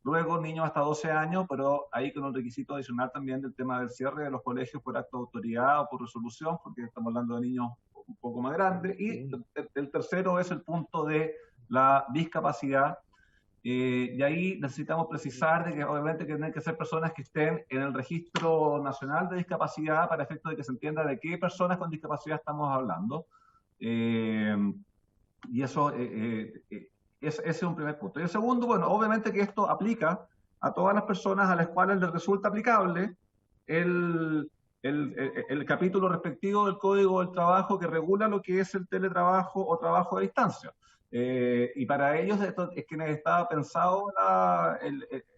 Luego, niños hasta 12 años, pero ahí con un requisito adicional también del tema del cierre de los colegios por acto de autoridad o por resolución, porque estamos hablando de niños un poco más grandes. Y el tercero es el punto de la discapacidad, y ahí necesitamos precisar de que obviamente tienen que ser personas que estén en el Registro Nacional de Discapacidad para efecto de que se entienda de qué personas con discapacidad estamos hablando. Y eso ese es un primer punto. Y el segundo, bueno, obviamente que esto aplica a todas las personas a las cuales les resulta aplicable el capítulo respectivo del Código del Trabajo que regula lo que es el teletrabajo o trabajo a distancia. Y para ellos es quienes estaba pensado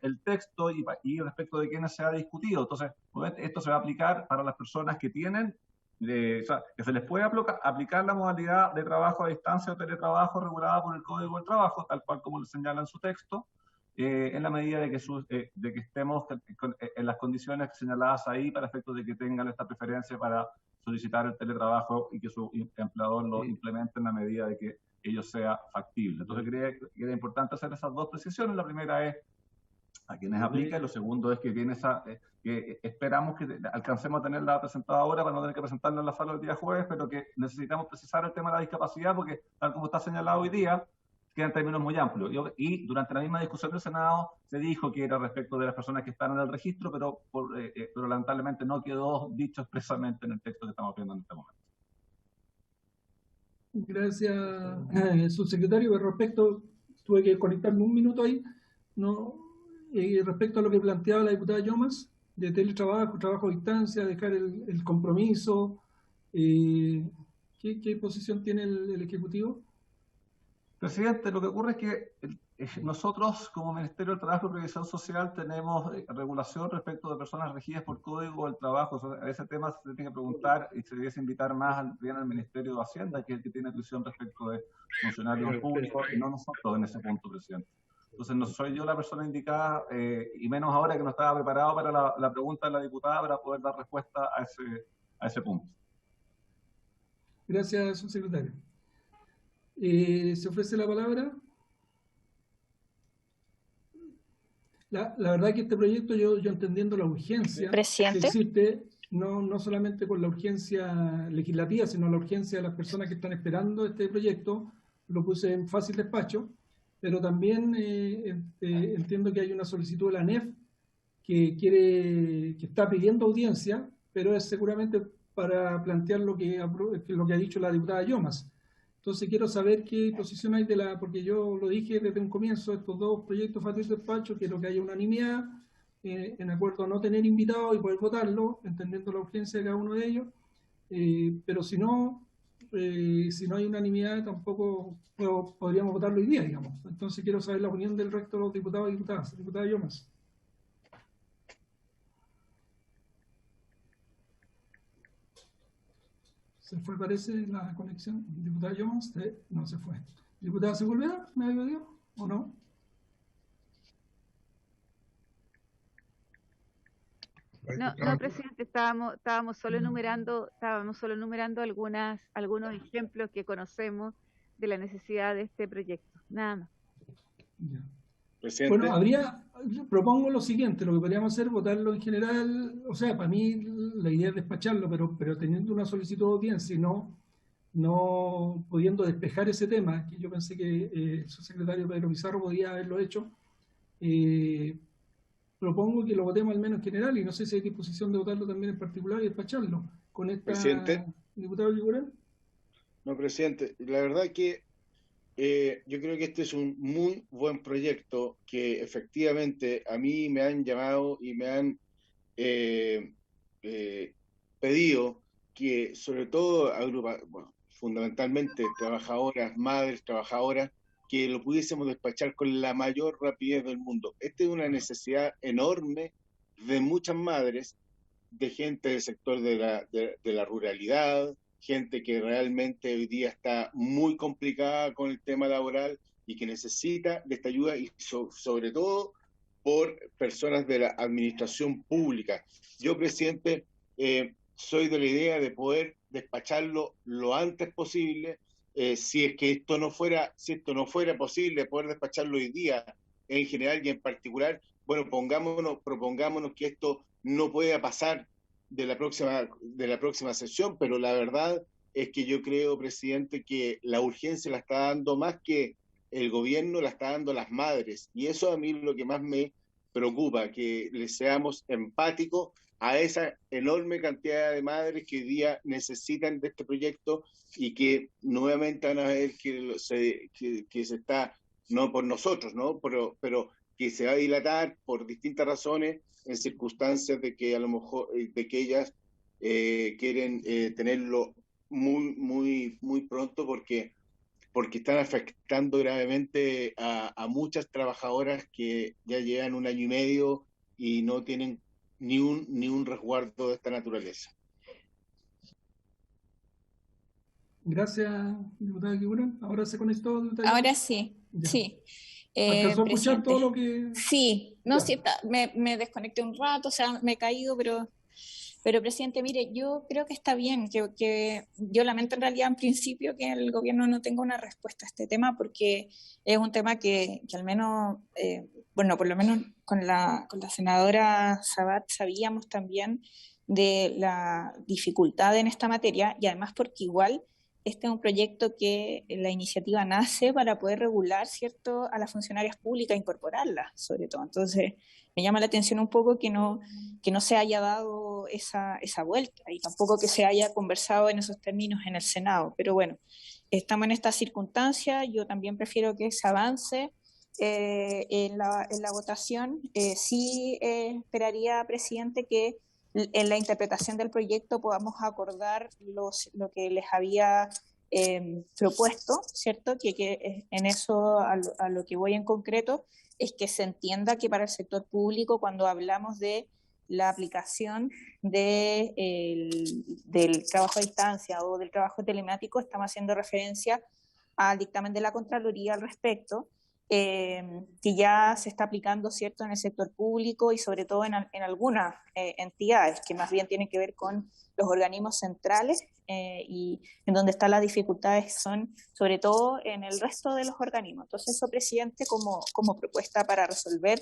el texto y respecto de quienes se ha discutido. Entonces, esto se va a aplicar para las personas que tienen, o sea, que se les puede aplicar la modalidad de trabajo a distancia o teletrabajo regulada por el Código del Trabajo, tal cual como lo señala en su texto, en la medida de que estemos en las condiciones señaladas ahí para efectos de que tengan esta preferencia para solicitar el teletrabajo y que su empleador lo implemente en la medida de que ello sea factible. Entonces creía que era importante hacer esas dos precisiones. La primera es a quienes aplica y lo segundo es que viene que esperamos que alcancemos a tenerla presentada ahora para no tener que presentarla en la sala el día jueves, pero que necesitamos precisar el tema de la discapacidad porque tal como está señalado hoy día, quedan términos muy amplios. Y durante la misma discusión del Senado se dijo que era respecto de las personas que están en el registro, pero lamentablemente no quedó dicho expresamente en el texto que estamos viendo en este momento. Gracias, subsecretario. Respecto, tuve que conectarme un minuto ahí, respecto a lo que planteaba la diputada Llomas, de teletrabajo, trabajo a distancia, dejar el compromiso, ¿qué posición tiene el Ejecutivo? Presidente, lo que ocurre es que nosotros, como Ministerio del Trabajo y Previsión Social, tenemos regulación respecto de personas regidas por Código del Trabajo. O sea, a ese tema se tiene que preguntar y se debiese invitar más al Ministerio de Hacienda, que es el que tiene visión respecto de funcionarios públicos, y no nosotros en ese punto, presidente. Entonces, no soy yo la persona indicada, y menos ahora que no estaba preparado para la pregunta de la diputada para poder dar respuesta a ese punto. Gracias, subsecretario. ¿Se ofrece la palabra? La verdad que este proyecto, yo entendiendo la urgencia que existe, no solamente con la urgencia legislativa, sino la urgencia de las personas que están esperando este proyecto, lo puse en fácil despacho, pero también entiendo que hay una solicitud de la ANEF que está pidiendo audiencia, pero es seguramente para plantear lo que ha dicho la diputada Llomas. Entonces quiero saber qué posición hay porque yo lo dije desde un comienzo, estos dos proyectos fácil despacho, quiero que haya unanimidad, en acuerdo a no tener invitados y poder votarlo, entendiendo la urgencia de cada uno de ellos, pero si no hay unanimidad tampoco podríamos votarlo hoy día, digamos. Entonces quiero saber la opinión del resto de los diputados y diputadas. Diputada Llomas. ¿Se fue, parece, la conexión? ¿Diputada Llomas? No, se fue. ¿Diputada Sepúlveda? ¿Me ha oído o no? No, presidente, estábamos solo enumerando algunos ejemplos que conocemos de la necesidad de este proyecto. Nada más. Ya. Bueno, propongo lo siguiente, lo que podríamos hacer, votarlo en general, o sea, para mí la idea es despacharlo, pero teniendo una solicitud de audiencia y no pudiendo despejar ese tema, que yo pensé que el subsecretario Pedro Pizarro podía haberlo hecho, propongo que lo votemos al menos en general y no sé si hay disposición de votarlo también en particular y despacharlo. Con esta, ¿Presidente? ¿Diputado Yugurel? No, presidente, la verdad que yo creo que este es un muy buen proyecto que efectivamente a mí me han llamado y me han pedido que sobre todo fundamentalmente madres trabajadoras, que lo pudiésemos despachar con la mayor rapidez del mundo. Esta es una necesidad enorme de muchas madres, de gente del sector de la ruralidad, gente que realmente hoy día está muy complicada con el tema laboral y que necesita de esta ayuda y sobre todo por personas de la administración pública. Yo, presidente, soy de la idea de poder despacharlo lo antes posible. Si es que esto no fuera posible, poder despacharlo hoy día en general y en particular, bueno, propongámonos que esto no pueda pasar de la próxima sesión, pero la verdad es que yo creo, presidente, que la urgencia la está dando más que el gobierno la está dando a las madres, y eso a mí es lo que más me preocupa, que le seamos empáticos a esa enorme cantidad de madres que hoy día necesitan de este proyecto y que nuevamente van a ver que se está, no por nosotros, ¿no? Pero que se va a dilatar por distintas razones en circunstancias de que a lo mejor de que ellas quieren tenerlo muy pronto porque están afectando gravemente a muchas trabajadoras que ya llevan 1 año y medio y no tienen ni un resguardo de esta naturaleza. Gracias, diputada Kibura. ¿Ahora se conectó, diputada? Ahora sí, ya. sí. ¿Alcanzó a escuchar todo lo que...? Sí, no, sí, me desconecté un rato, o sea, me he caído, pero presidente, mire, yo creo que está bien, que yo lamento en realidad en principio que el gobierno no tenga una respuesta a este tema, porque es un tema que al menos, bueno, por lo menos con la senadora Sabat sabíamos también de la dificultad en esta materia, y además porque igual este es un proyecto que la iniciativa nace para poder regular, ¿cierto?, a las funcionarias públicas, incorporarlas, sobre todo. Entonces, me llama la atención un poco que no se haya dado esa vuelta y tampoco que se haya conversado en esos términos en el Senado. Pero bueno, estamos en esta circunstancia, yo también prefiero que se avance en la votación. Sí esperaría, presidente, que en la interpretación del proyecto podamos acordar lo que les había propuesto, ¿cierto? Que en eso a lo que voy en concreto es que se entienda que para el sector público, cuando hablamos de la aplicación del trabajo a distancia o del trabajo telemático, estamos haciendo referencia al dictamen de la Contraloría al respecto, que ya se está aplicando, ¿cierto?, en el sector público y sobre todo en algunas entidades que más bien tienen que ver con los organismos centrales y en donde están las dificultades son sobre todo en el resto de los organismos. Entonces eso, presidente, como propuesta para resolver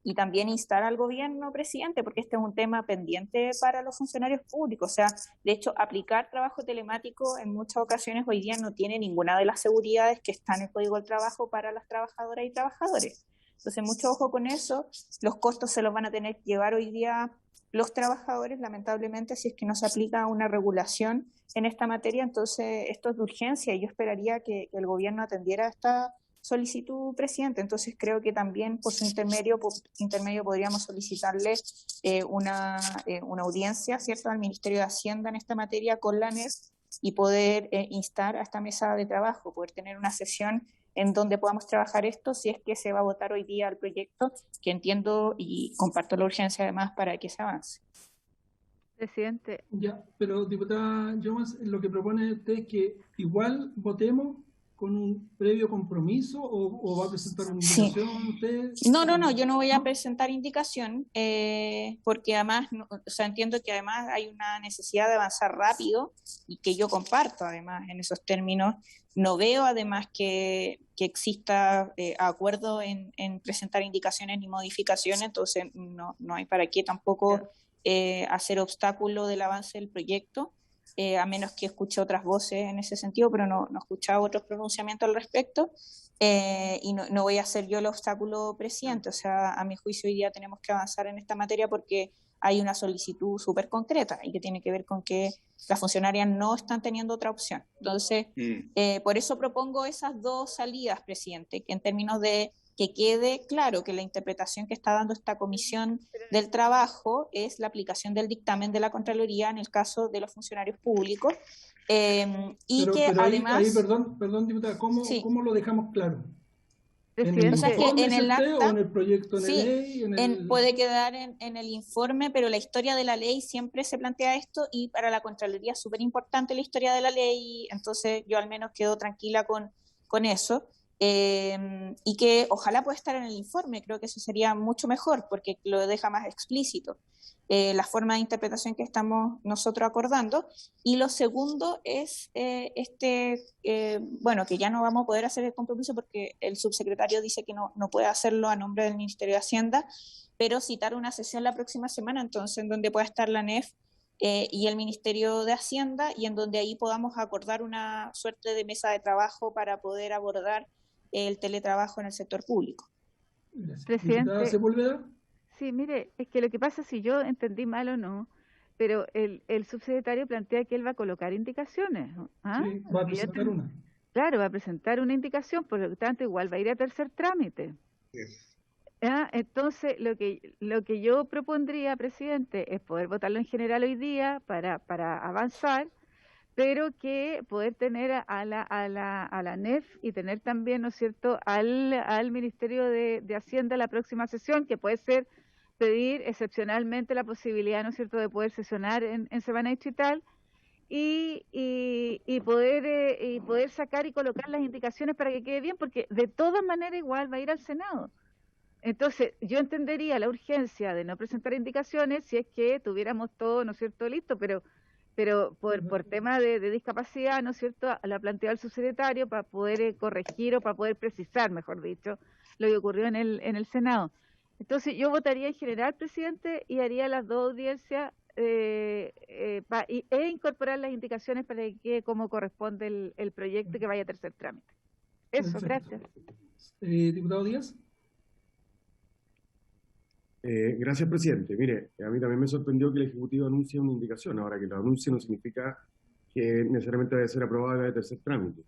y también instar al gobierno, presidente, porque este es un tema pendiente para los funcionarios públicos. O sea, de hecho, aplicar trabajo telemático en muchas ocasiones hoy día no tiene ninguna de las seguridades que están en el Código del Trabajo para las trabajadoras y trabajadores. Entonces, mucho ojo con eso. Los costos se los van a tener que llevar hoy día los trabajadores, lamentablemente, si es que no se aplica una regulación en esta materia. Entonces, esto es de urgencia y yo esperaría que el gobierno atendiera esta solicitud, presidente. Entonces creo que también por su intermedio podríamos solicitarle una audiencia, ¿cierto?, al Ministerio de Hacienda en esta materia con la ANEF y poder instar a esta mesa de trabajo, poder tener una sesión en donde podamos trabajar esto, si es que se va a votar hoy día el proyecto, que entiendo y comparto la urgencia además para que se avance. Presidente. Ya, pero diputada Llomas, lo que propone usted es que igual votemos con un previo compromiso o va a presentar una indicación usted? No, yo no voy a presentar indicación porque además, o sea, entiendo que además hay una necesidad de avanzar rápido y que yo comparto además en esos términos. No veo además que exista acuerdo en presentar indicaciones ni modificaciones, entonces no hay para qué tampoco hacer obstáculo del avance del proyecto. A menos que escuche otras voces en ese sentido, pero no he escuchado otros pronunciamientos al respecto, y no voy a ser yo el obstáculo, presidente. O sea, a mi juicio hoy día tenemos que avanzar en esta materia porque hay una solicitud súper concreta y que tiene que ver con que las funcionarias no están teniendo otra opción. Entonces, por eso propongo esas dos salidas, presidente, que en términos de que quede claro que la interpretación que está dando esta comisión del trabajo es la aplicación del dictamen de la Contraloría en el caso de los funcionarios públicos, y pero que además... Ahí, perdón, diputada, ¿cómo lo dejamos claro? O sea, que en el acta, o en el proyecto de ley, puede quedar en el informe, pero la historia de la ley siempre se plantea esto y para la Contraloría es súper importante la historia de la ley, entonces yo al menos quedo tranquila con eso. Y que ojalá pueda estar en el informe, creo que eso sería mucho mejor porque lo deja más explícito la forma de interpretación que estamos nosotros acordando. Y lo segundo es bueno, que ya no vamos a poder hacer el compromiso porque el subsecretario dice que no puede hacerlo a nombre del Ministerio de Hacienda, pero citar una sesión la próxima semana, entonces en donde pueda estar la ANEF y el Ministerio de Hacienda, y en donde ahí podamos acordar una suerte de mesa de trabajo para poder abordar el teletrabajo en el sector público. Presidente, sí, mire, es que lo que pasa, si yo entendí mal o no, pero el subsecretario plantea que él va a colocar indicaciones. ¿Ah? Sí, va a presentar una. Claro, va a presentar una indicación, por lo tanto igual va a ir a tercer trámite. ¿Ah? Entonces, lo que yo propondría, presidente, es poder votarlo en general hoy día para avanzar, pero que poder tener a la NEF y tener también, ¿no es cierto?, al Ministerio de Hacienda la próxima sesión, que puede ser pedir excepcionalmente la posibilidad, ¿no es cierto?, de poder sesionar en semana distrital y poder sacar y colocar las indicaciones para que quede bien, porque de todas maneras igual va a ir al Senado. Entonces, yo entendería la urgencia de no presentar indicaciones si es que tuviéramos todo, ¿no es cierto?, listo, pero por tema de discapacidad, ¿no es cierto?, la planteó el subsecretario para poder corregir o para poder precisar, mejor dicho, lo que ocurrió en el Senado. Entonces, yo votaría en general, presidente, y haría las dos audiencias e incorporar las indicaciones para que quede como corresponde el proyecto y que vaya a tercer trámite. Eso, gracias. Diputado Díaz. Gracias, presidente. Mire, a mí también me sorprendió que el Ejecutivo anuncie una indicación. Ahora, que lo anuncie no significa que necesariamente debe ser aprobada de tercer trámite.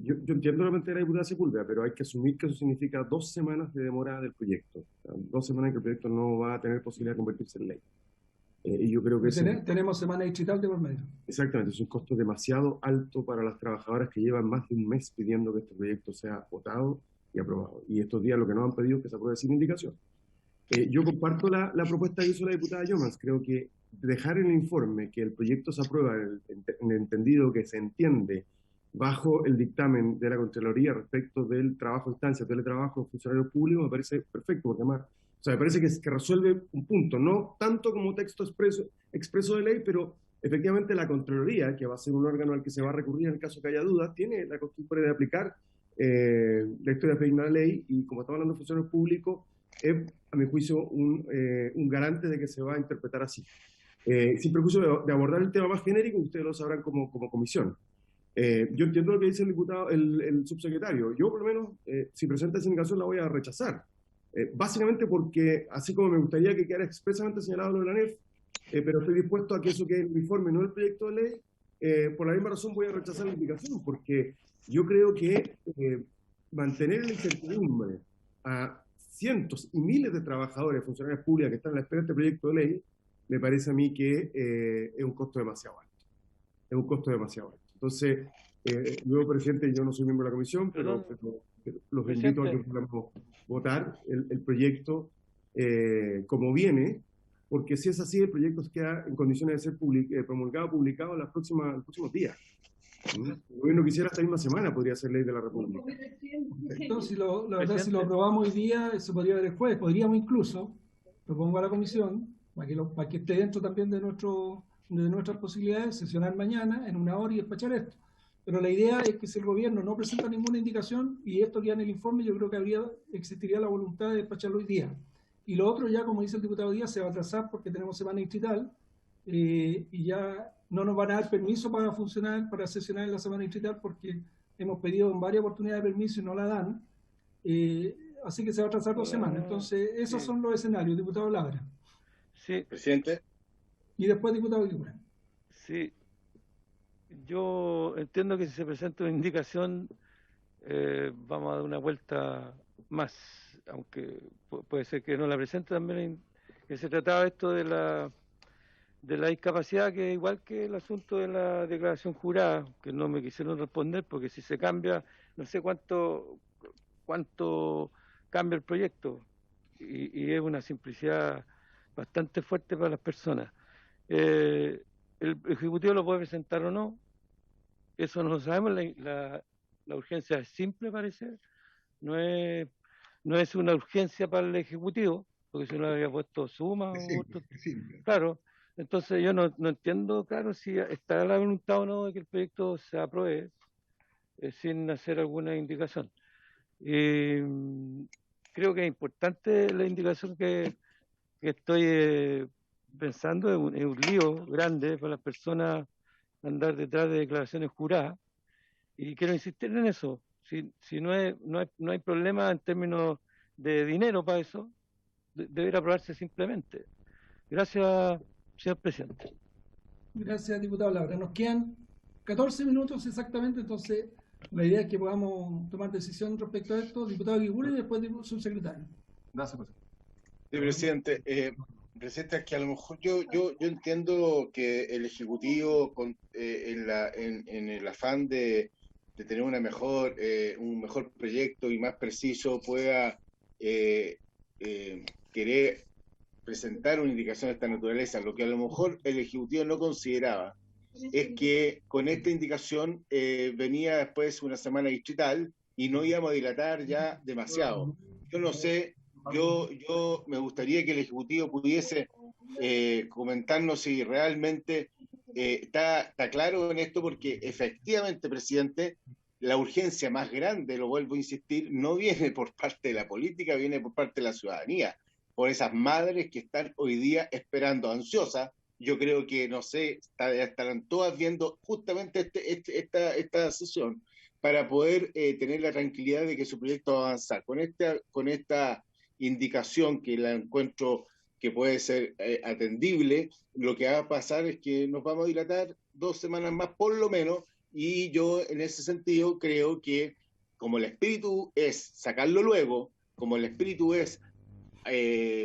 Yo entiendo la mente de la diputada Sepúlveda, pero hay que asumir que eso significa 2 semanas de demora del proyecto. O sea, 2 semanas que el proyecto no va a tener posibilidad de convertirse en ley. Y yo creo que tenemos semana distrital de por medio. Exactamente, es un costo demasiado alto para las trabajadoras que llevan más de un mes pidiendo que este proyecto sea votado y aprobado. Y estos días lo que nos han pedido es que se apruebe sin indicación. Yo comparto la propuesta que hizo la diputada Llomans. Creo que dejar en el informe que el proyecto se aprueba en el entendido que se entiende bajo el dictamen de la Contraloría respecto del trabajo a distancia, teletrabajo de funcionarios públicos, me parece perfecto, porque además, o sea, me parece que resuelve un punto, no tanto como texto expreso de ley, pero efectivamente la Contraloría, que va a ser un órgano al que se va a recurrir en el caso que haya dudas, tiene la costumbre de aplicar la historia de la ley, y como estamos hablando de funcionarios públicos, es, a mi juicio, un garante de que se va a interpretar así. Sin perjuicio de abordar el tema más genérico, ustedes lo sabrán como comisión. Yo entiendo lo que dice el diputado, el subsecretario. Yo, por lo menos, si presenta esa indicación, la voy a rechazar. Básicamente porque, así como me gustaría que quedara expresamente señalado lo de la NEF, pero estoy dispuesto a que eso quede en el informe, no el proyecto de ley, por la misma razón voy a rechazar la indicación, porque yo creo que mantener la incertidumbre a cientos y miles de trabajadores, funcionarios públicos que están a la espera de este proyecto de ley, me parece a mí que es un costo demasiado alto. Es un costo demasiado alto. Entonces, luego, presidente, yo no soy miembro de la comisión, pero los invito a que podamos votar el proyecto como viene, porque si es así, el proyecto queda en condiciones de ser promulgado, publicado en los próximos días. El gobierno quisiera esta misma semana, podría ser ley de la República. Entonces, la verdad, si lo aprobamos hoy día, eso podría haber el jueves. Podríamos incluso, propongo a la comisión, para que esté dentro también de nuestras posibilidades, sesionar mañana en 1 hora y despachar esto. Pero la idea es que si el gobierno no presenta ninguna indicación y esto queda en el informe, yo creo que existiría la voluntad de despacharlo hoy día. Y lo otro ya, como dice el diputado Díaz, se va a atrasar porque tenemos semana distrital y ya no nos van a dar permiso para sesionar en la semana distrital porque hemos pedido en varias oportunidades de permiso y no la dan. Así que se va a atrasar 2 semanas. Entonces, esos son los escenarios, diputado Labra. Sí. Presidente. Y después, diputado Guillermo. Sí. Yo entiendo que si se presenta una indicación, vamos a dar una vuelta más, aunque puede ser que no la presente también, que se trataba esto de la discapacidad, que igual que el asunto de la declaración jurada, que no me quisieron responder, porque si se cambia, no sé cuánto cambia el proyecto, y es una simplicidad bastante fuerte para las personas. El Ejecutivo lo puede presentar o no, eso no lo sabemos. La urgencia es simple, parece, no es una urgencia para el Ejecutivo, porque si no había puesto suma o otro. Claro, entonces yo no entiendo, claro, si está la voluntad o no de que el proyecto se apruebe sin hacer alguna indicación. Creo que es importante la indicación que estoy pensando, es un lío grande para las personas andar detrás de declaraciones juradas, y quiero insistir en eso. si no hay problema en términos de dinero para eso, debería aprobarse simplemente. Gracias, señor presidente. Gracias, diputado Labra. Nos quedan 14 minutos exactamente, entonces la idea es que podamos tomar decisión respecto a esto. Diputado Guigure y después subsecretario. Gracias, presidente. Presidente, es que a lo mejor yo entiendo que el Ejecutivo en el afán de tener un mejor proyecto y más preciso pueda querer presentar una indicación de esta naturaleza. Lo que a lo mejor el Ejecutivo no consideraba es que con esta indicación venía después una semana distrital y no íbamos a dilatar ya demasiado. Yo no sé, yo me gustaría que el Ejecutivo pudiese comentarnos si realmente está claro en esto, porque efectivamente, presidente, la urgencia más grande, lo vuelvo a insistir, no viene por parte de la política, viene por parte de la ciudadanía, por esas madres que están hoy día esperando ansiosas. Yo creo que, no sé, estarán todas viendo justamente esta sesión para poder tener la tranquilidad de que su proyecto va a avanzar. Con esta indicación que la encuentro que puede ser atendible, lo que va a pasar es que nos vamos a dilatar 2 semanas más por lo menos, y yo en ese sentido creo que como el espíritu es sacarlo luego, como el espíritu es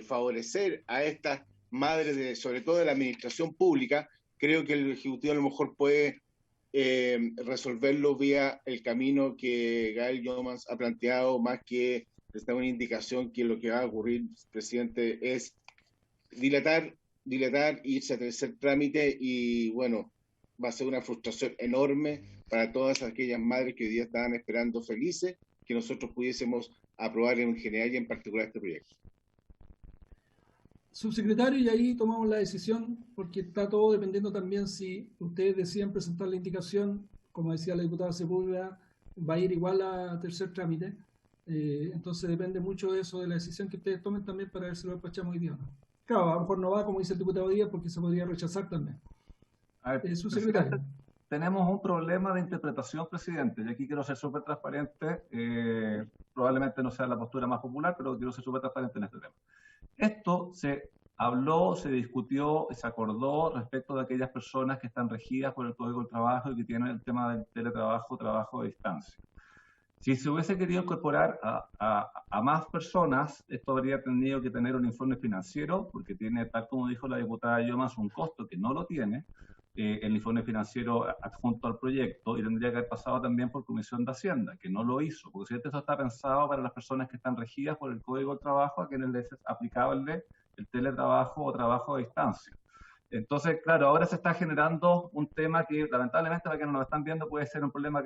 favorecer a estas madres, sobre todo de la administración pública, creo que el Ejecutivo a lo mejor puede resolverlo vía el camino que Gael Youmans ha planteado, más que está una indicación que lo que va a ocurrir, presidente, es dilatar, irse a tercer trámite, y bueno, va a ser una frustración enorme para todas aquellas madres que hoy día estaban esperando felices que nosotros pudiésemos aprobar en general y en particular este proyecto. Subsecretario, y ahí tomamos la decisión, porque está todo dependiendo también si ustedes deciden presentar la indicación, como decía la diputada Sepúlveda, va a ir igual a tercer trámite. Entonces depende mucho de eso, de la decisión que ustedes tomen también para ver si lo despachamos hoy día o no. Claro, a lo mejor no va, como dice el diputado Díaz, porque se podría rechazar también. A ver, subsecretario. Tenemos un problema de interpretación, presidente, y aquí quiero ser súper transparente. Probablemente no sea la postura más popular, pero quiero ser súper transparente en este tema. Esto se habló, se discutió, se acordó respecto de aquellas personas que están regidas por el Código del Trabajo y que tienen el tema del teletrabajo, trabajo a distancia. Si se hubiese querido incorporar a más personas, esto habría tenido que tener un informe financiero, porque tiene, tal como dijo la diputada Youmans, un costo que no lo tiene, el informe financiero adjunto al proyecto, y tendría que haber pasado también por Comisión de Hacienda, que no lo hizo, porque si esto está pensado para las personas que están regidas por el Código del Trabajo, a quienes les es aplicable el teletrabajo o trabajo a distancia. Entonces, claro, ahora se está generando un tema que lamentablemente para quienes nos están viendo puede ser un problema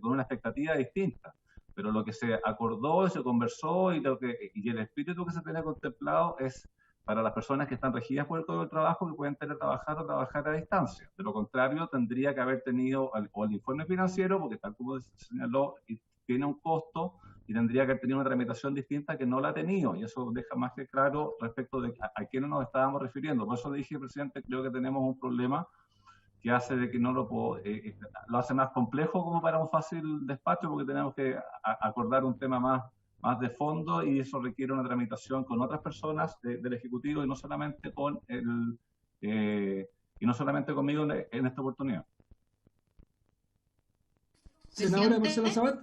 con una expectativa distinta, pero lo que se acordó, se conversó y el espíritu que se tiene contemplado es para las personas que están regidas por el Código del Trabajo, que pueden teletrabajar o trabajar a distancia. De lo contrario, tendría que haber tenido el informe financiero, porque tal como se señaló, tiene un costo y tendría que haber tenido una tramitación distinta que no la ha tenido, y eso deja más que claro respecto de a quiénes nos estábamos refiriendo. Por eso dije, presidente, creo que tenemos un problema que hace de que no lo puedo, lo hace más complejo como para un fácil despacho, porque tenemos que acordar un tema más de fondo, y eso requiere una tramitación con otras personas del Ejecutivo y no solamente con y no solamente conmigo en esta oportunidad. Senadora Marcela Sabat.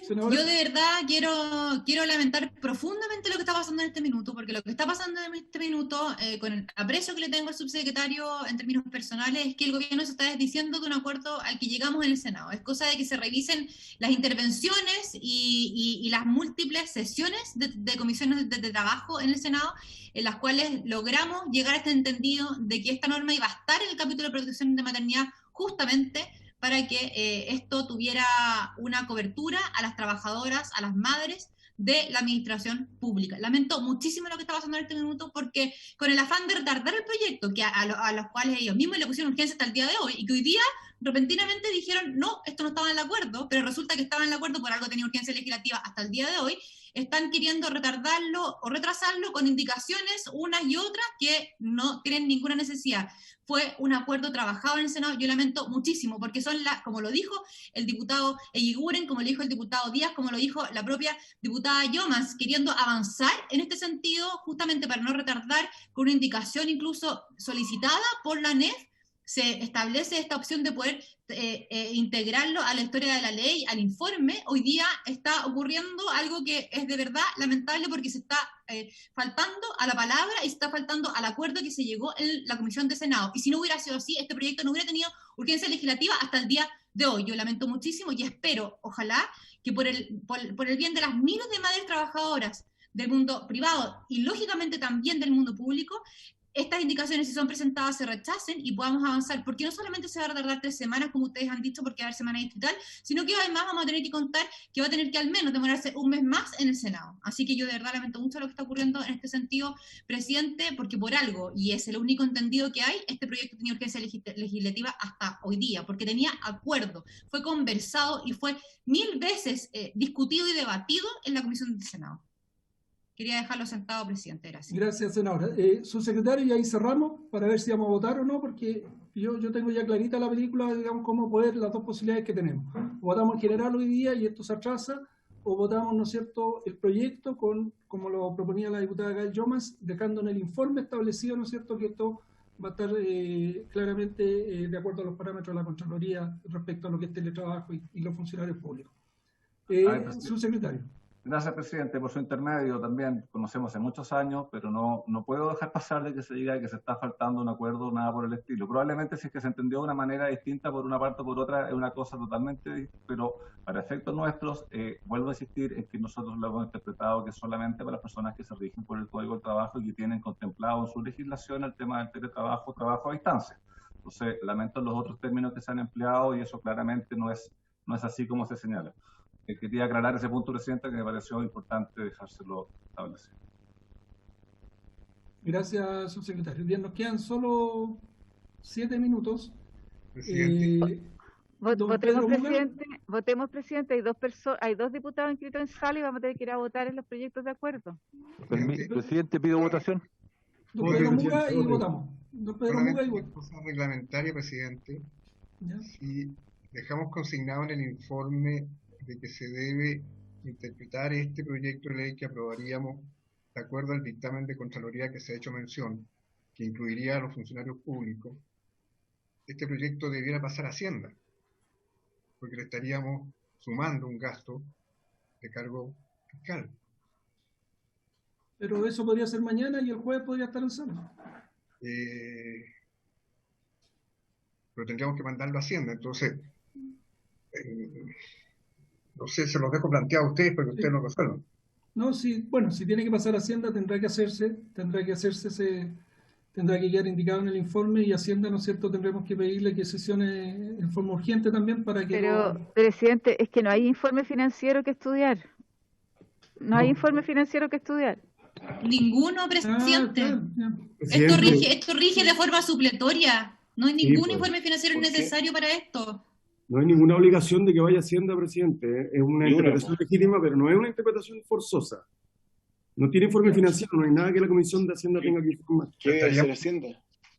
Yo de verdad quiero lamentar profundamente lo que está pasando en este minuto, porque lo que está pasando en este minuto, con el aprecio que le tengo al subsecretario en términos personales, es que el gobierno se está desdiciendo de un acuerdo al que llegamos en el Senado. Es cosa de que se revisen las intervenciones y las múltiples sesiones de comisiones de trabajo en el Senado, en las cuales logramos llegar a este entendido de que esta norma iba a estar en el capítulo de protección de maternidad justamente para que esto tuviera una cobertura a las trabajadoras, a las madres de la administración pública. Lamento muchísimo lo que está pasando en este minuto, porque con el afán de retardar el proyecto, que a los cuales ellos mismos le pusieron urgencia hasta el día de hoy, y que hoy día repentinamente dijeron, no, esto no estaba en el acuerdo, pero resulta que estaba en el acuerdo, por algo tenía urgencia legislativa hasta el día de hoy, están queriendo retardarlo o retrasarlo con indicaciones unas y otras que no tienen ninguna necesidad. Fue un acuerdo trabajado en el Senado, yo lamento muchísimo, porque son, como lo dijo el diputado Eguiguren, como lo dijo el diputado Díaz, como lo dijo la propia diputada Llomas, queriendo avanzar en este sentido, justamente para no retardar, con una indicación incluso solicitada por la ANEF, se establece esta opción de poder integrarlo a la historia de la ley, al informe. Hoy día está ocurriendo algo que es de verdad lamentable, porque se está faltando a la palabra y se está faltando al acuerdo que se llegó en la Comisión de Senado. Y si no hubiera sido así, este proyecto no hubiera tenido urgencia legislativa hasta el día de hoy. Yo lamento muchísimo y espero, ojalá, que por el bien de las miles de madres trabajadoras del mundo privado y lógicamente también del mundo público, estas indicaciones, si son presentadas, se rechacen y podamos avanzar, porque no solamente se va a tardar 3 semanas, como ustedes han dicho, porque va a haber semana distrital, sino que además vamos a tener que contar que va a tener que al menos demorarse un mes más en el Senado. Así que yo de verdad lamento mucho lo que está ocurriendo en este sentido, presidente, porque por algo, y es el único entendido que hay, este proyecto tenía urgencia legislativa hasta hoy día, porque tenía acuerdo, fue conversado y fue 1000 veces discutido y debatido en la Comisión del Senado. Quería dejarlo sentado, presidente. Gracias. Gracias, senadora. Subsecretario, y ahí cerramos para ver si vamos a votar o no, porque yo tengo ya clarita la película, digamos, cómo poder, las dos posibilidades que tenemos. Votamos en general hoy día y esto se atrasa, o votamos, ¿no es cierto?, el proyecto como lo proponía la diputada Gael Llomas, dejando en el informe establecido, ¿no es cierto?, que esto va a estar claramente de acuerdo a los parámetros de la Contraloría respecto a lo que es teletrabajo y los funcionarios públicos. Subsecretario. Gracias, presidente, por su intermedio. También conocemos hace muchos años, pero no puedo dejar pasar de que se diga que se está faltando un acuerdo, nada por el estilo. Probablemente si es que se entendió de una manera distinta por una parte o por otra, es una cosa totalmente distinta, pero para efectos nuestros, vuelvo a insistir en que nosotros lo hemos interpretado que solamente para las personas que se rigen por el Código del Trabajo y que tienen contemplado en su legislación el tema del teletrabajo, trabajo a distancia. Entonces, lamento los otros términos que se han empleado y eso claramente no es así como se señala. Quería aclarar ese punto, presidente, que me pareció importante dejárselo establecido. Gracias, subsecretario. Bien, nos quedan solo 7 minutos. Votemos, presidente. Hay dos diputados inscritos en sala y vamos a tener que ir a votar en los proyectos de acuerdo. Presidente, pido votación. Don Pedro Muga y votamos. Cosa reglamentaria, presidente. ¿Ya? Si dejamos consignado en el informe de que se debe interpretar este proyecto de ley que aprobaríamos de acuerdo al dictamen de Contraloría que se ha hecho mención, que incluiría a los funcionarios públicos, este proyecto debiera pasar a Hacienda, porque le estaríamos sumando un gasto de cargo fiscal. Pero eso podría ser mañana y el jueves podría estar en sala. Pero tendríamos que mandarlo a Hacienda, entonces... no sé, se los dejo planteado a ustedes porque ustedes lo resuelvan. No, sí, bueno, si tiene que pasar a Hacienda tendrá que quedar indicado en el informe y Hacienda, ¿no es cierto?, tendremos que pedirle que sesione en forma urgente también para que... Pero, presidente, es que no hay informe financiero que estudiar. No hay informe financiero que estudiar. Ninguno, presidente. Esto rige de forma supletoria. No hay ningún informe financiero necesario para esto. No hay ninguna obligación de que vaya a Hacienda, presidente. Es una interpretación legítima, pero no es una interpretación forzosa. No tiene informe financiero, no hay nada que la Comisión de Hacienda tenga que informar. ¿Qué debe hacer Hacienda?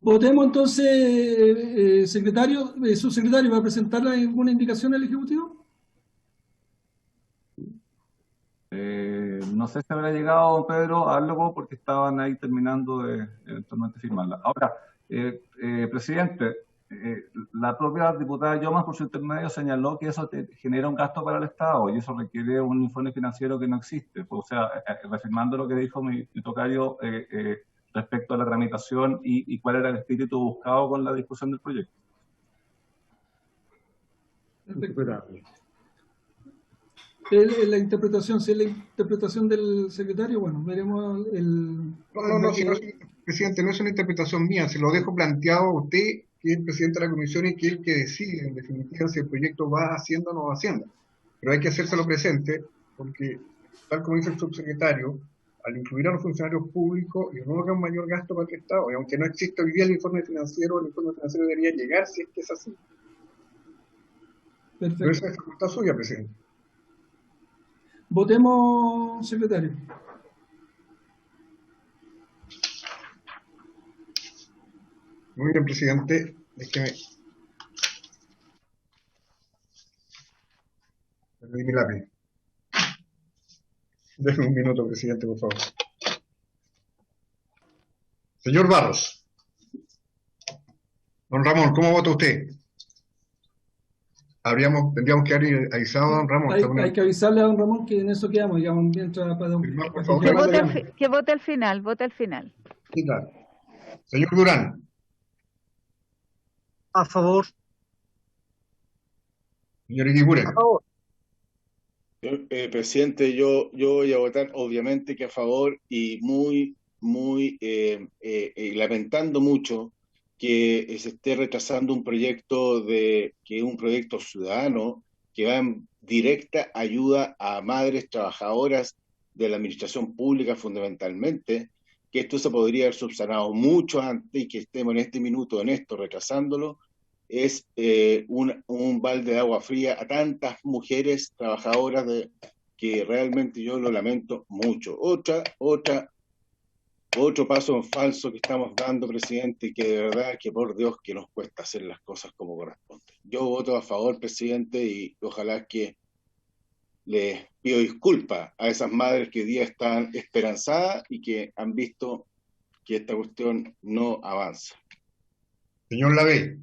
Votemos entonces, secretario, subsecretario, ¿va a presentar alguna indicación al Ejecutivo? No sé si habrá llegado, don Pedro, algo porque estaban ahí terminando de eventualmente firmarla. Ahora, presidente, la propia diputada Llomas, por su intermedio, señaló que eso genera un gasto para el Estado y eso requiere un informe financiero que no existe. O sea, reafirmando lo que dijo mi tocayo respecto a la tramitación y cuál era el espíritu buscado con la discusión del proyecto. La interpretación, si es la interpretación del secretario, bueno, veremos el... No, presidente, no es una interpretación mía, se lo dejo planteado a usted, que es el presidente de la comisión y que es el que decide, en definitiva, si el proyecto va haciendo o no va haciendo. Pero hay que hacérselo presente, porque, tal como dice el subsecretario, al incluir a los funcionarios públicos, y no haga un mayor gasto para el Estado, y aunque no exista hoy día el informe financiero debería llegar si es que es así. Perfecto. Pero esa es facultad suya, presidente. Votemos, secretario. Muy bien, presidente. Déjeme. Perdí mi lápiz. Déjeme un minuto, presidente, por favor. Señor Barros. Don Ramón, ¿cómo vota usted? Tendríamos que haber avisado a don Ramón. Hay que avisarle a don Ramón que en eso quedamos, digamos, mientras para don, por favor, que vote al final, vote al final. Sí, claro. Señor Durán. A favor. Señor Iquihue. A favor. Presidente, yo voy a votar obviamente que a favor y muy lamentando mucho que se esté retrasando un proyecto que es un proyecto ciudadano que va en directa ayuda a madres trabajadoras de la administración pública fundamentalmente, que esto se podría haber subsanado mucho antes y que estemos en este minuto en esto retrasándolo, es un balde de agua fría a tantas mujeres trabajadoras que realmente yo lo lamento mucho. Otro paso en falso que estamos dando, presidente, y que de verdad que por Dios que nos cuesta hacer las cosas como corresponde. Yo voto a favor, presidente, y ojalá que les pido disculpas a esas madres que hoy día están esperanzadas y que han visto que esta cuestión no avanza. Señor Lavey.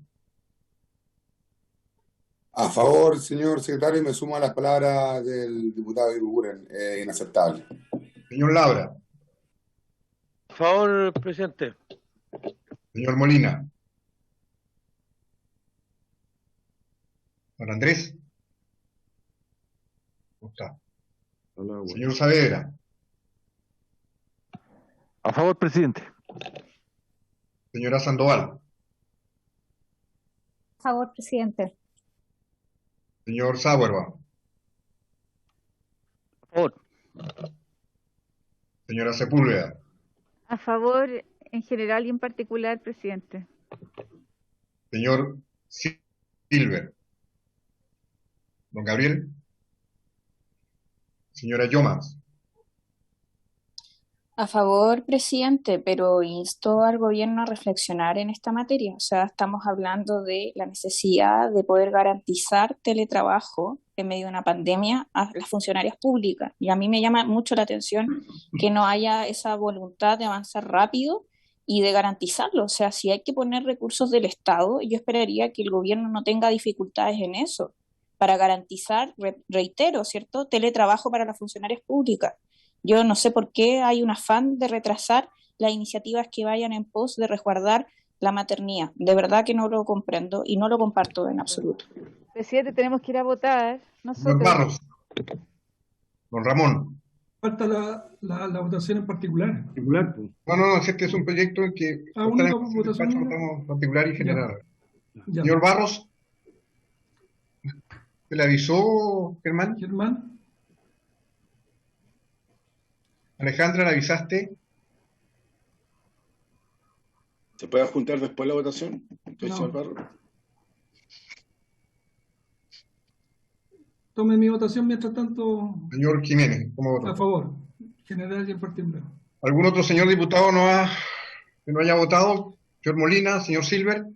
A favor, señor secretario, y me sumo a las palabras del diputado Irigoyen, inaceptable. Señor Labra. A favor, presidente. Señor Molina. Don Andrés. ¿Cómo está? Señor Saavedra. A favor, presidente. Señora Sandoval. A favor, presidente. Señor Sauerba. A favor. Señora Sepúlveda. A favor en general y en particular, presidente. Señor Silver. Don Gabriel. Señora Yomas. A favor, presidente, pero insto al gobierno a reflexionar en esta materia. O sea, estamos hablando de la necesidad de poder garantizar teletrabajo en medio de una pandemia a las funcionarias públicas. Y a mí me llama mucho la atención que no haya esa voluntad de avanzar rápido y de garantizarlo. O sea, si hay que poner recursos del Estado, yo esperaría que el gobierno no tenga dificultades en eso, para garantizar, reitero, ¿cierto?, teletrabajo para las funcionarias públicas. Yo no sé por qué hay un afán de retrasar las iniciativas que vayan en pos de resguardar la maternidad. De verdad que no lo comprendo y no lo comparto en absoluto. Presidente, tenemos que ir a votar. Don Barros. Don Ramón. Falta la votación en particular. No, este es un proyecto en que votamos particular y general. Ya. Señor Barros. ¿Se le avisó, Germán? Alejandra, ¿la avisaste? ¿Se puede juntar después la votación? No. Tome mi votación mientras tanto. Señor Jiménez, ¿cómo vota? A favor, general y en particular. ¿Algún otro señor diputado que no haya votado? Señor Molina, señor Silver.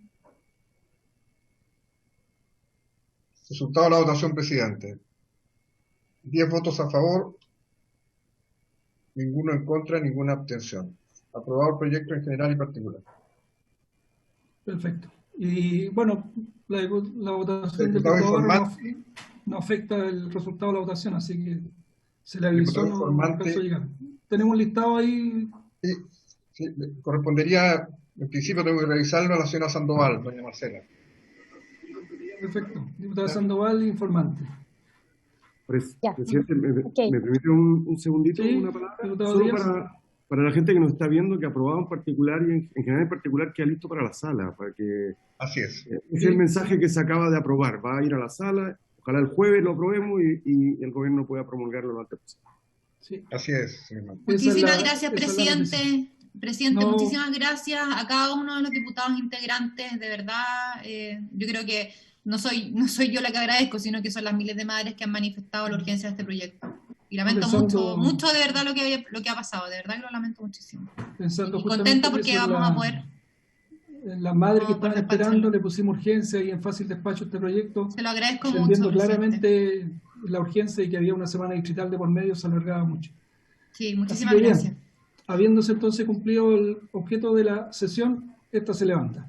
Resultado de la votación, presidente. 10 votos a favor, ninguno en contra, ninguna abstención. Aprobado el proyecto en general y particular. Perfecto. Y bueno, la votación del diputado no afecta el resultado de la votación, así que se le avisó, no alcanzó a llegar. Tenemos un listado ahí. Sí, correspondería, en principio tengo que revisarlo a la señora Sandoval, doña Marcela. Perfecto. Diputada Sandoval, informante. Presidente, ¿me permite un segundito? Sí, una palabra? Solo para la gente que nos está viendo, que aprobado en particular y en general en particular queda listo para la sala. Para que, así es. Es el mensaje que se acaba de aprobar. Va a ir a la sala, ojalá el jueves lo aprobemos y el gobierno pueda promulgarlo lo antes posible. Sí. Así es, señor. Muchísimas gracias, presidente. Presidente, muchísimas gracias a cada uno de los diputados integrantes. De verdad, yo creo que no soy yo la que agradezco, sino que son las miles de madres que han manifestado la urgencia de este proyecto. Y lamento mucho de verdad lo que ha pasado, de verdad que lo lamento muchísimo. Pensando y contenta porque vamos a poder... Las madres que estaban esperando, le pusimos urgencia y en fácil despacho este proyecto. Se lo agradezco mucho. Entendiendo claramente la urgencia y que había una semana distrital de por medio, se alargaba mucho. Sí, muchísimas gracias. Habiéndose entonces cumplido el objeto de la sesión, esta se levanta.